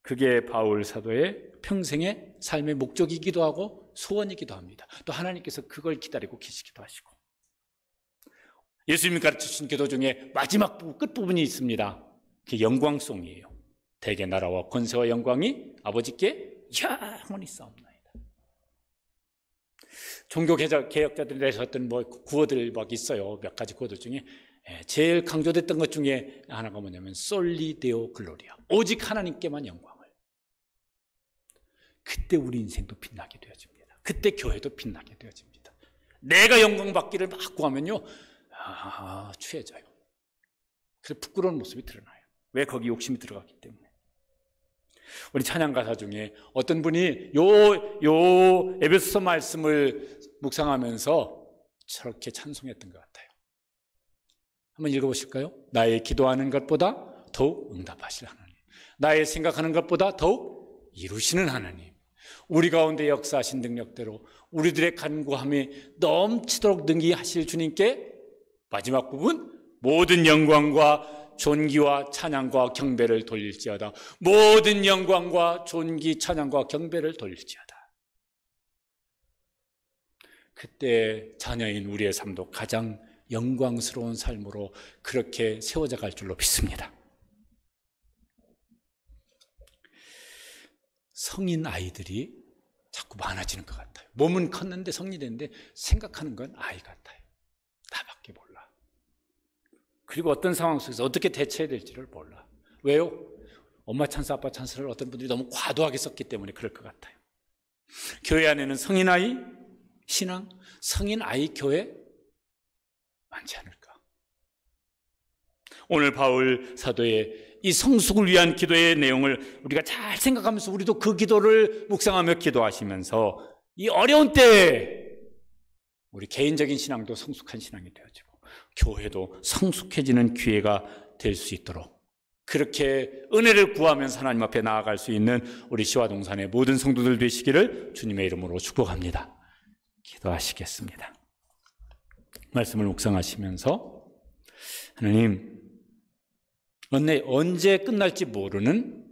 그게 바울 사도의 평생의 삶의 목적이기도 하고 소원이기도 합니다. 또 하나님께서 그걸 기다리고 계시기도 하시고. 예수님이 가르치신 기도 중에 마지막 부분, 끝부분이 있습니다. 그게 영광송이에요. 대개 나라와 권세와 영광이 아버지께 영원히 싸움나이다. 종교 개혁자들이 내셨던 구호들 막 있어요. 몇 가지 구호들 중에 제일 강조됐던 것 중에 하나가 뭐냐면 솔리 데오 글로리아, 오직 하나님께만 영광을. 그때 우리 인생도 빛나게 되어집니다. 그때 교회도 빛나게 되어집니다. 내가 영광 받기를 막 구하면요, 취해져요. 그래서 부끄러운 모습이 드러나요. 왜? 거기 욕심이 들어갔기 때문에. 우리 찬양 가사 중에 어떤 분이 요 에베소서 말씀을 묵상하면서 저렇게 찬송했던 것 같아요. 한번 읽어보실까요? 나의 기도하는 것보다 더욱 응답하실 하나님, 나의 생각하는 것보다 더욱 이루시는 하나님, 우리 가운데 역사하신 능력대로 우리들의 간구함이 넘치도록 능히 하실 주님께 마지막 부분, 모든 영광과 존귀와 찬양과 경배를 돌릴지어다. 모든 영광과 존귀, 찬양과 경배를 돌릴지어다. 그때 자녀인 우리의 삶도 가장 영광스러운 삶으로 그렇게 세워져 갈 줄로 믿습니다. 성인 아이들이 자꾸 많아지는 것 같아요. 몸은 컸는데 성인이 됐는데 생각하는 건 아이 같아요. 나밖에 몰라. 그리고 어떤 상황 속에서 어떻게 대처해야 될지를 몰라. 왜요? 엄마 찬스, 아빠 찬스를 어떤 분들이 너무 과도하게 썼기 때문에 그럴 것 같아요. 교회 안에는 성인 아이, 신앙, 성인 아이 교회 많지 않을까? 오늘 바울 사도의 이 성숙을 위한 기도의 내용을 우리가 잘 생각하면서 우리도 그 기도를 묵상하며 기도하시면서 이 어려운 때에 우리 개인적인 신앙도 성숙한 신앙이 되어지고 교회도 성숙해지는 기회가 될 수 있도록 그렇게 은혜를 구하면서 하나님 앞에 나아갈 수 있는 우리 시와동산의 모든 성도들 되시기를 주님의 이름으로 축복합니다. 기도하시겠습니다. 말씀을 묵상하시면서 하나님, 언제 끝날지 모르는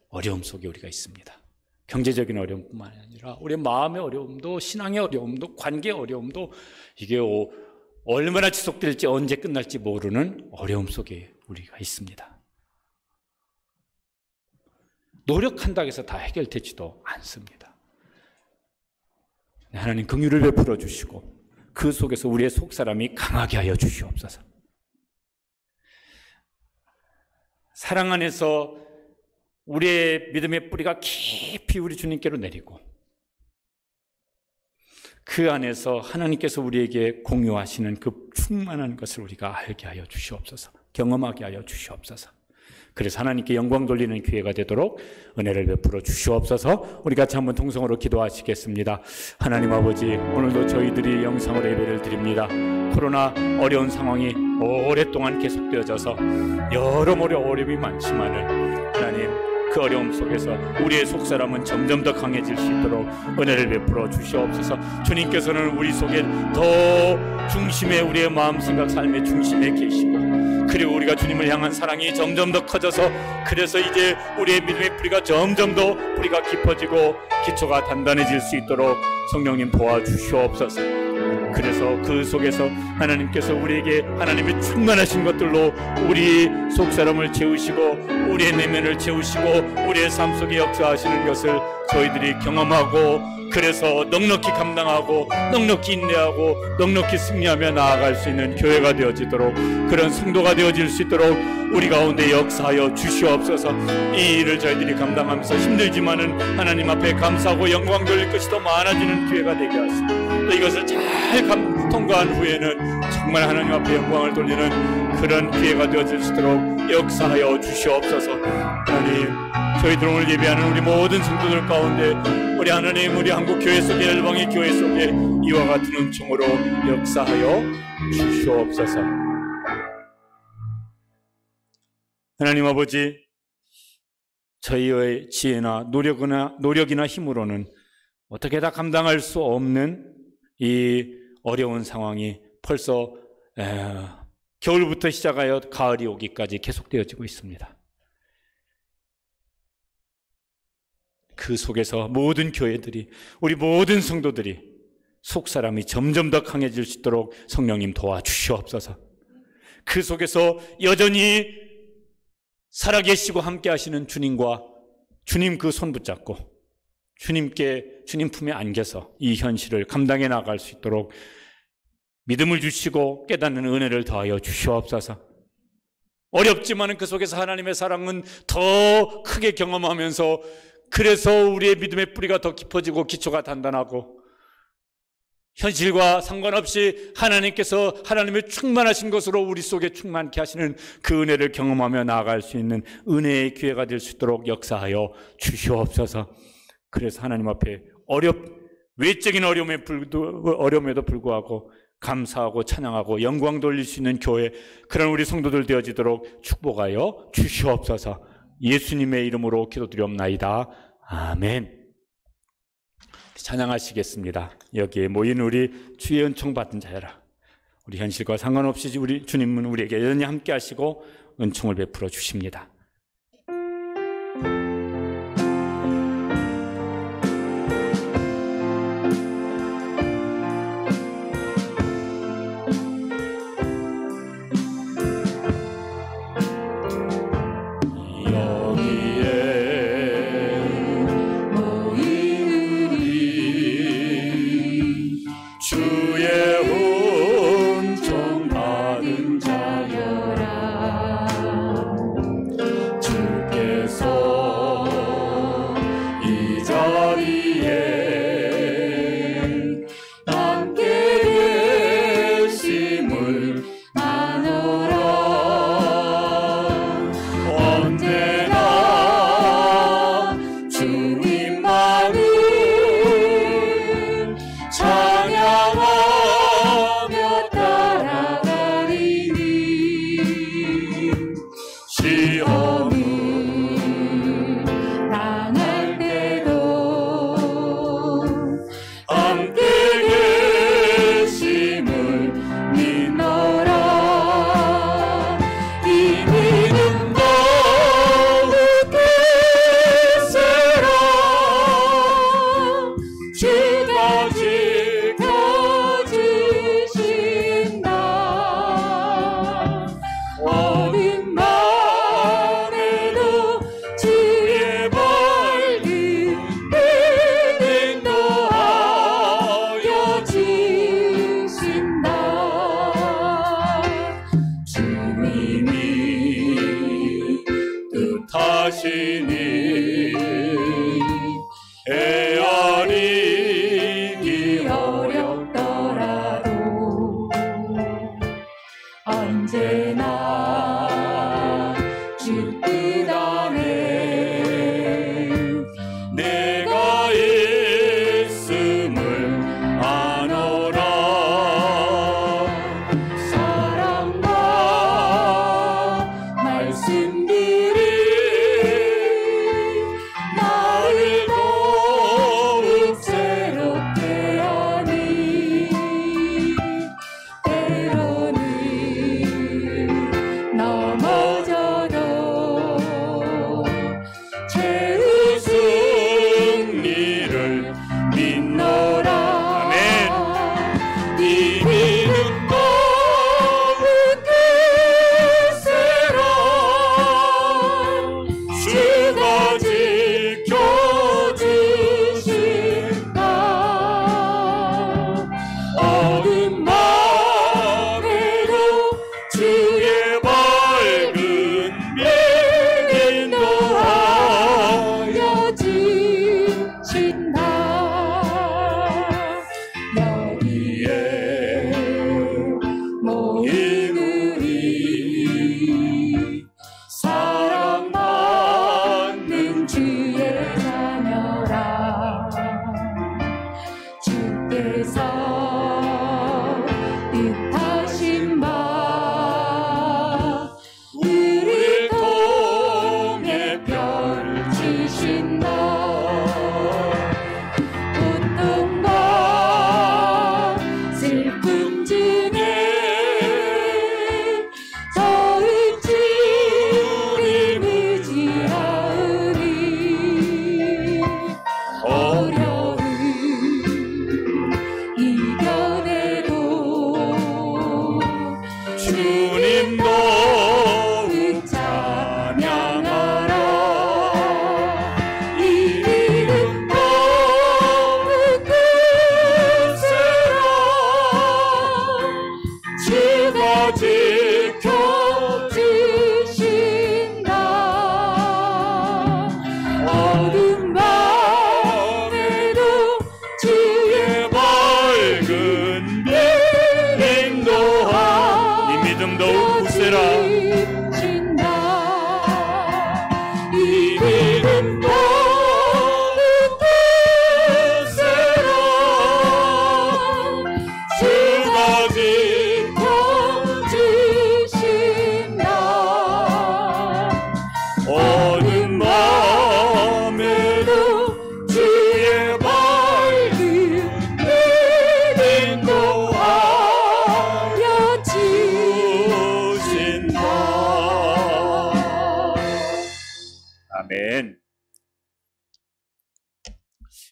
어려움 속에 우리가 있습니다. 경제적인 어려움뿐만 아니라 우리의 마음의 어려움도, 신앙의 어려움도, 관계의 어려움도, 이게 얼마나 지속될지, 언제 끝날지 모르는 어려움 속에 우리가 있습니다. 노력한다고 해서 다 해결되지도 않습니다. 하나님 긍휼을 베풀어 주시고 그 속에서 우리의 속사람이 강하게 하여 주시옵소서. 사랑 안에서 우리의 믿음의 뿌리가 깊이 우리 주님께로 내리고 그 안에서 하나님께서 우리에게 공유하시는 그 충만한 것을 우리가 알게 하여 주시옵소서. 경험하게 하여 주시옵소서. 그래서 하나님께 영광 돌리는 기회가 되도록 은혜를 베풀어 주시옵소서. 우리 같이 한번 통성으로 기도하시겠습니다. 하나님 아버지, 오늘도 저희들이 영상으로 예배를 드립니다. 코로나 어려운 상황이 오랫동안 계속되어져서 여러모로 어려움이 많지만은 하나님, 그 어려움 속에서 우리의 속사람은 점점 더 강해질 수 있도록 은혜를 베풀어 주시옵소서. 주님께서는 우리 속에 더 중심에, 우리의 마음, 생각, 삶의 중심에 계시고, 그리고 우리가 주님을 향한 사랑이 점점 더 커져서, 그래서 이제 우리의 믿음의 뿌리가 점점 더 뿌리가 깊어지고 기초가 단단해질 수 있도록 성령님 도와주시옵소서. 그래서 그 속에서 하나님께서 우리에게 하나님의 충만하신 것들로 우리 속사람을 채우시고 우리의 내면을 채우시고 우리의 삶 속에 역사하시는 것을 저희들이 경험하고, 그래서 넉넉히 감당하고 넉넉히 인내하고 넉넉히 승리하며 나아갈 수 있는 교회가 되어지도록, 그런 성도가 되어질 수 있도록 우리 가운데 역사하여 주시옵소서. 이 일을 저희들이 감당하면서 힘들지만은 하나님 앞에 감사하고 영광 돌릴 것이 더 많아지는 기회가 되게 하시고, 또 이것을 잘 통과한 후에는 정말 하나님 앞에 영광을 돌리는 그런 기회가 되어질 수 있도록 역사하여 주시옵소서. 하나님, 저희들 오늘 예배하는 우리 모든 성도들 가운데 우리 하나님, 우리 한국 교회 속에, 열방의 교회 속에 이와 같은 은총으로 역사하여 주시옵소서. 하나님 아버지, 저희의 지혜나 노력이나 힘으로는 어떻게 다 감당할 수 없는 이 어려운 상황이 벌써 겨울부터 시작하여 가을이 오기까지 계속되어지고 있습니다. 그 속에서 모든 교회들이, 우리 모든 성도들이 속사람이 점점 더 강해질 수 있도록 성령님 도와주시옵소서. 그 속에서 여전히 살아계시고 함께 하시는 주님과 주님 그 손 붙잡고 주님 품에 안겨서 이 현실을 감당해 나갈 수 있도록 믿음을 주시고 깨닫는 은혜를 더하여 주시옵소서. 어렵지만 그 속에서 하나님의 사랑은 더 크게 경험하면서, 그래서 우리의 믿음의 뿌리가 더 깊어지고 기초가 단단하고, 현실과 상관없이 하나님께서 하나님의 충만하신 것으로 우리 속에 충만케 하시는 그 은혜를 경험하며 나아갈 수 있는 은혜의 기회가 될 수 있도록 역사하여 주시옵소서. 그래서 하나님 앞에 외적인 어려움에도 불구하고 감사하고 찬양하고 영광 돌릴 수 있는 교회, 그런 우리 성도들 되어지도록 축복하여 주시옵소서. 예수님의 이름으로 기도드리옵나이다. 아멘. 찬양하시겠습니다. 여기에 모인 우리 주의 은총 받은 자여라. 우리 현실과 상관없이 우리 주님은 우리에게 여전히 함께 하시고 은총을 베풀어 주십니다.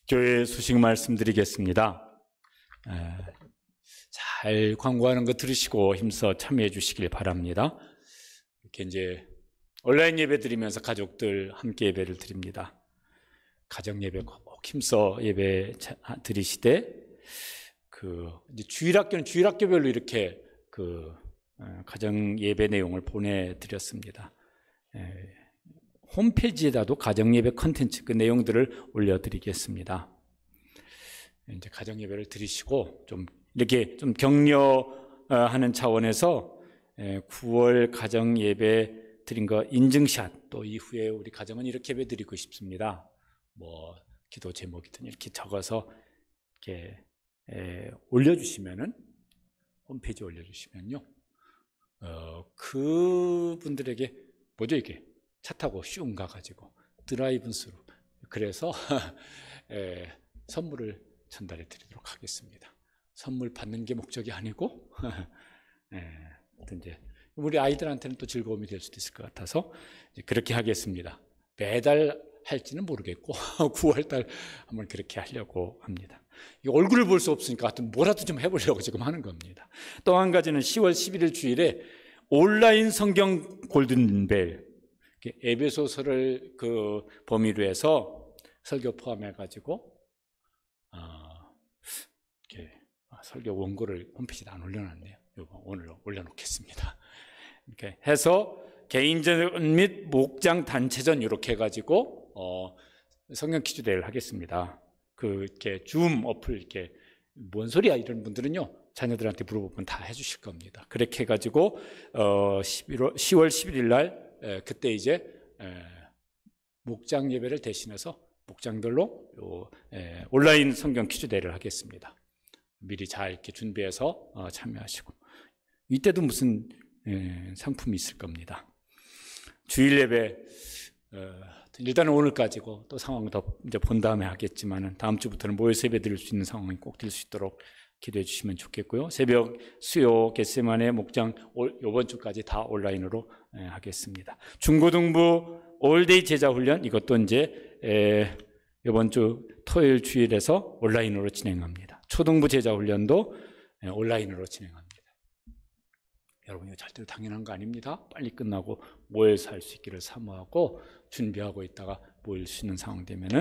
교회 소식 말씀드리겠습니다. 잘 광고하는 거 들으시고 힘써 참여해 주시길 바랍니다. 이렇게 이제 온라인 예배 드리면서 가족들 함께 예배를 드립니다. 가정 예배 꼭 힘써 예배 드리시되 이제 주일학교는 주일학교별로 이렇게 가정 예배 내용을 보내드렸습니다. 홈페이지에다도 가정 예배 컨텐츠 그 내용들을 올려드리겠습니다. 이제 가정 예배를 드리시고 좀 이렇게 좀 격려하는 차원에서 9월 가정 예배 드린 거 인증샷, 또 이후에 우리 가정은 이렇게 예배 드리고 싶습니다. 뭐 기도 제목이든 이렇게 적어서 이렇게 올려주시면은 홈페이지에 올려주시면요, 그분들에게 뭐죠 이게 차 타고 슝 가가지고 드라이브스루 그래서 선물을 전달해 드리도록 하겠습니다. 선물 받는 게 목적이 아니고 이제 우리 아이들한테는 또 즐거움이 될 수도 있을 것 같아서 그렇게 하겠습니다. 매달 할지는 모르겠고 9월달 한번 그렇게 하려고 합니다. 얼굴을 볼 수 없으니까 하여튼 뭐라도 좀 해보려고 지금 하는 겁니다. 또 한 가지는 10월 11일 주일에 온라인 성경 골든벨 에베소서를 그 범위로 해서 설교 포함해가지고 이렇게 설교 원고를 홈페이지에 안 올려놨네요. 이거 오늘 올려놓겠습니다. 이렇게 해서 개인전 및 목장 단체전 이렇게 해가지고 성경 퀴즈 대회를 하겠습니다. 이렇게 줌 어플 이렇게 뭔 소리야 이런 분들은요 자녀들한테 물어보면 다 해주실 겁니다. 그렇게 해가지고 10월 11일 날 그때 이제 목장 예배를 대신해서 목장들로 온라인 성경 퀴즈 대회를 하겠습니다. 미리 잘 이렇게 준비해서 참여하시고 이때도 무슨 상품이 있을 겁니다. 주일 예배 일단은 오늘까지고 또 상황 더 이제 본 다음에 하겠지만은 다음 주부터는 모여서 예배 드릴 수 있는 상황이 꼭 될 수 있도록 기도해 주시면 좋겠고요. 새벽 수요 겟세마네 목장 이번 주까지 다 온라인으로 하겠습니다. 중고등부 올데이 제자 훈련 이것도 이제 이번 주 토요일 주일에서 온라인으로 진행합니다. 초등부 제자 훈련도 온라인으로 진행합니다. 여러분 이거 절대로 당연한 거 아닙니다. 빨리 끝나고 모여서 할 수 있기를 사모하고 준비하고 있다가 모일 수 있는 상황 되면은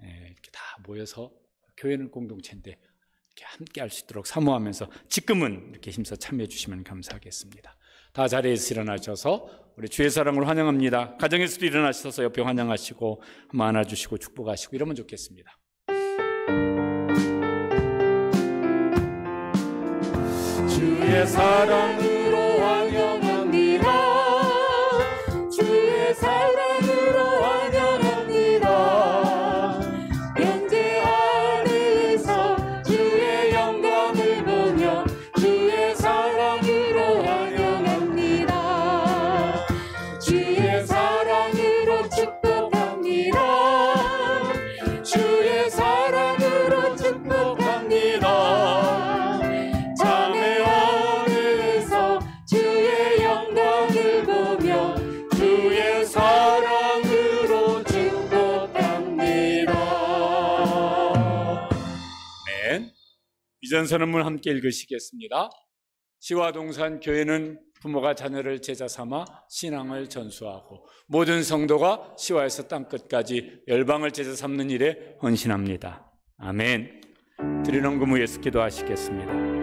이렇게 다 모여서 교회는 공동체인데 이렇게 함께 할 수 있도록 사모하면서 지금은 이렇게 힘써 참여해 주시면 감사하겠습니다. 다 자리에서 일어나셔서 우리 주의 사랑을 환영합니다. 가정에서도 일어나셔서 옆에 환영하시고 한번 안아주시고 축복하시고 이러면 좋겠습니다. 주의 사랑으로 환영합니다. 주의 사랑으로 환영합니다. 현재 하늘에서 주의 영광을 보며 주의 사랑으로 환영합니다. 주의 사랑으로 축복합니다. 주의 사랑으로 축복합니다. 비전선언문 함께 읽으시겠습니다. 시와동산 교회는 부모가 자녀를 제자 삼아 신앙을 전수하고 모든 성도가 시와에서 땅끝까지 열방을 제자 삼는 일에 헌신합니다. 아멘. 드리는 금우 예수 기도하시겠습니다.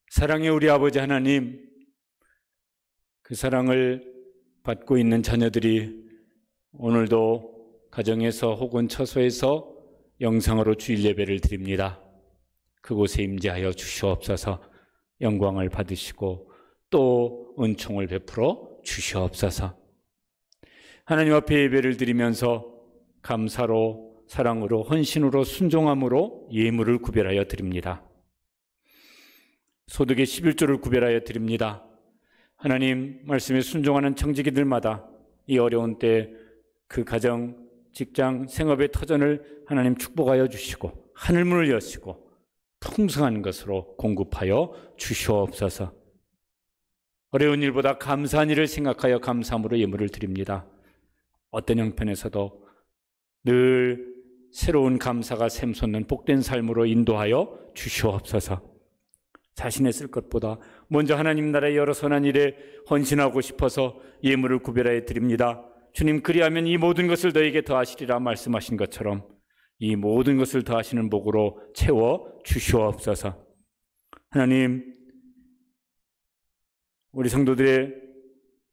사랑의 우리 아버지 하나님, 그 사랑을 받고 있는 자녀들이 오늘도 가정에서 혹은 처소에서 영상으로 주일 예배를 드립니다. 그곳에 임재하여 주시옵소서. 영광을 받으시고 또 은총을 베풀어 주시옵소서. 하나님 앞에 예배를 드리면서 감사로, 사랑으로, 헌신으로, 순종함으로 예물을 구별하여 드립니다. 소득의 11조를 구별하여 드립니다. 하나님 말씀에 순종하는 청지기들마다 이 어려운 때 그 가정, 직장, 생업의 터전을 하나님 축복하여 주시고 하늘문을 여시고 풍성한 것으로 공급하여 주시옵소서. 어려운 일보다 감사한 일을 생각하여 감사함으로 예물을 드립니다. 어떤 형편에서도 늘 새로운 감사가 샘솟는 복된 삶으로 인도하여 주시옵소서. 자신의 쓸 것보다 먼저 하나님 나라의 여러 선한 일에 헌신하고 싶어서 예물을 구별하여 드립니다. 주님, 그리하면 이 모든 것을 너에게 더하시리라 말씀하신 것처럼 이 모든 것을 더하시는 복으로 채워 주시옵소서. 하나님, 우리 성도들의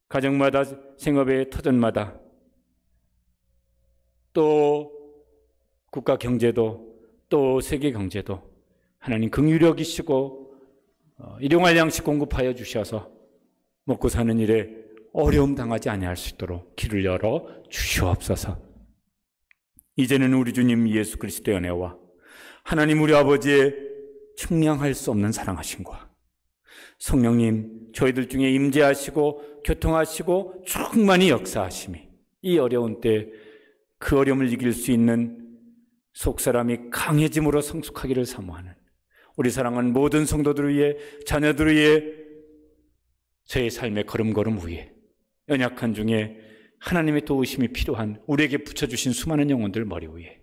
가정마다, 생업의 터전마다, 또 국가 경제도, 또 세계 경제도 하나님 긍휼히 여기시고 일용할 양식 공급하여 주셔서 먹고 사는 일에 어려움 당하지 아니할 수 있도록 길을 열어 주시옵소서. 이제는 우리 주님 예수 그리스도의 은혜와 하나님 우리 아버지의 측량할 수 없는 사랑하심과 성령님 저희들 중에 임재하시고 교통하시고 충만히 역사하심이 이 어려운 때 그 어려움을 이길 수 있는 속사람이 강해짐으로 성숙하기를 사모하는 우리 사랑하는 모든 성도들을 위해, 자녀들을 위해, 저의 삶의 걸음걸음 위에 연약한 중에 하나님의 도우심이 필요한 우리에게 붙여주신 수많은 영혼들 머리 위에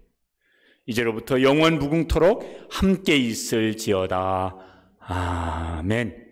이제로부터 영원 무궁토록 함께 있을지어다. 아멘.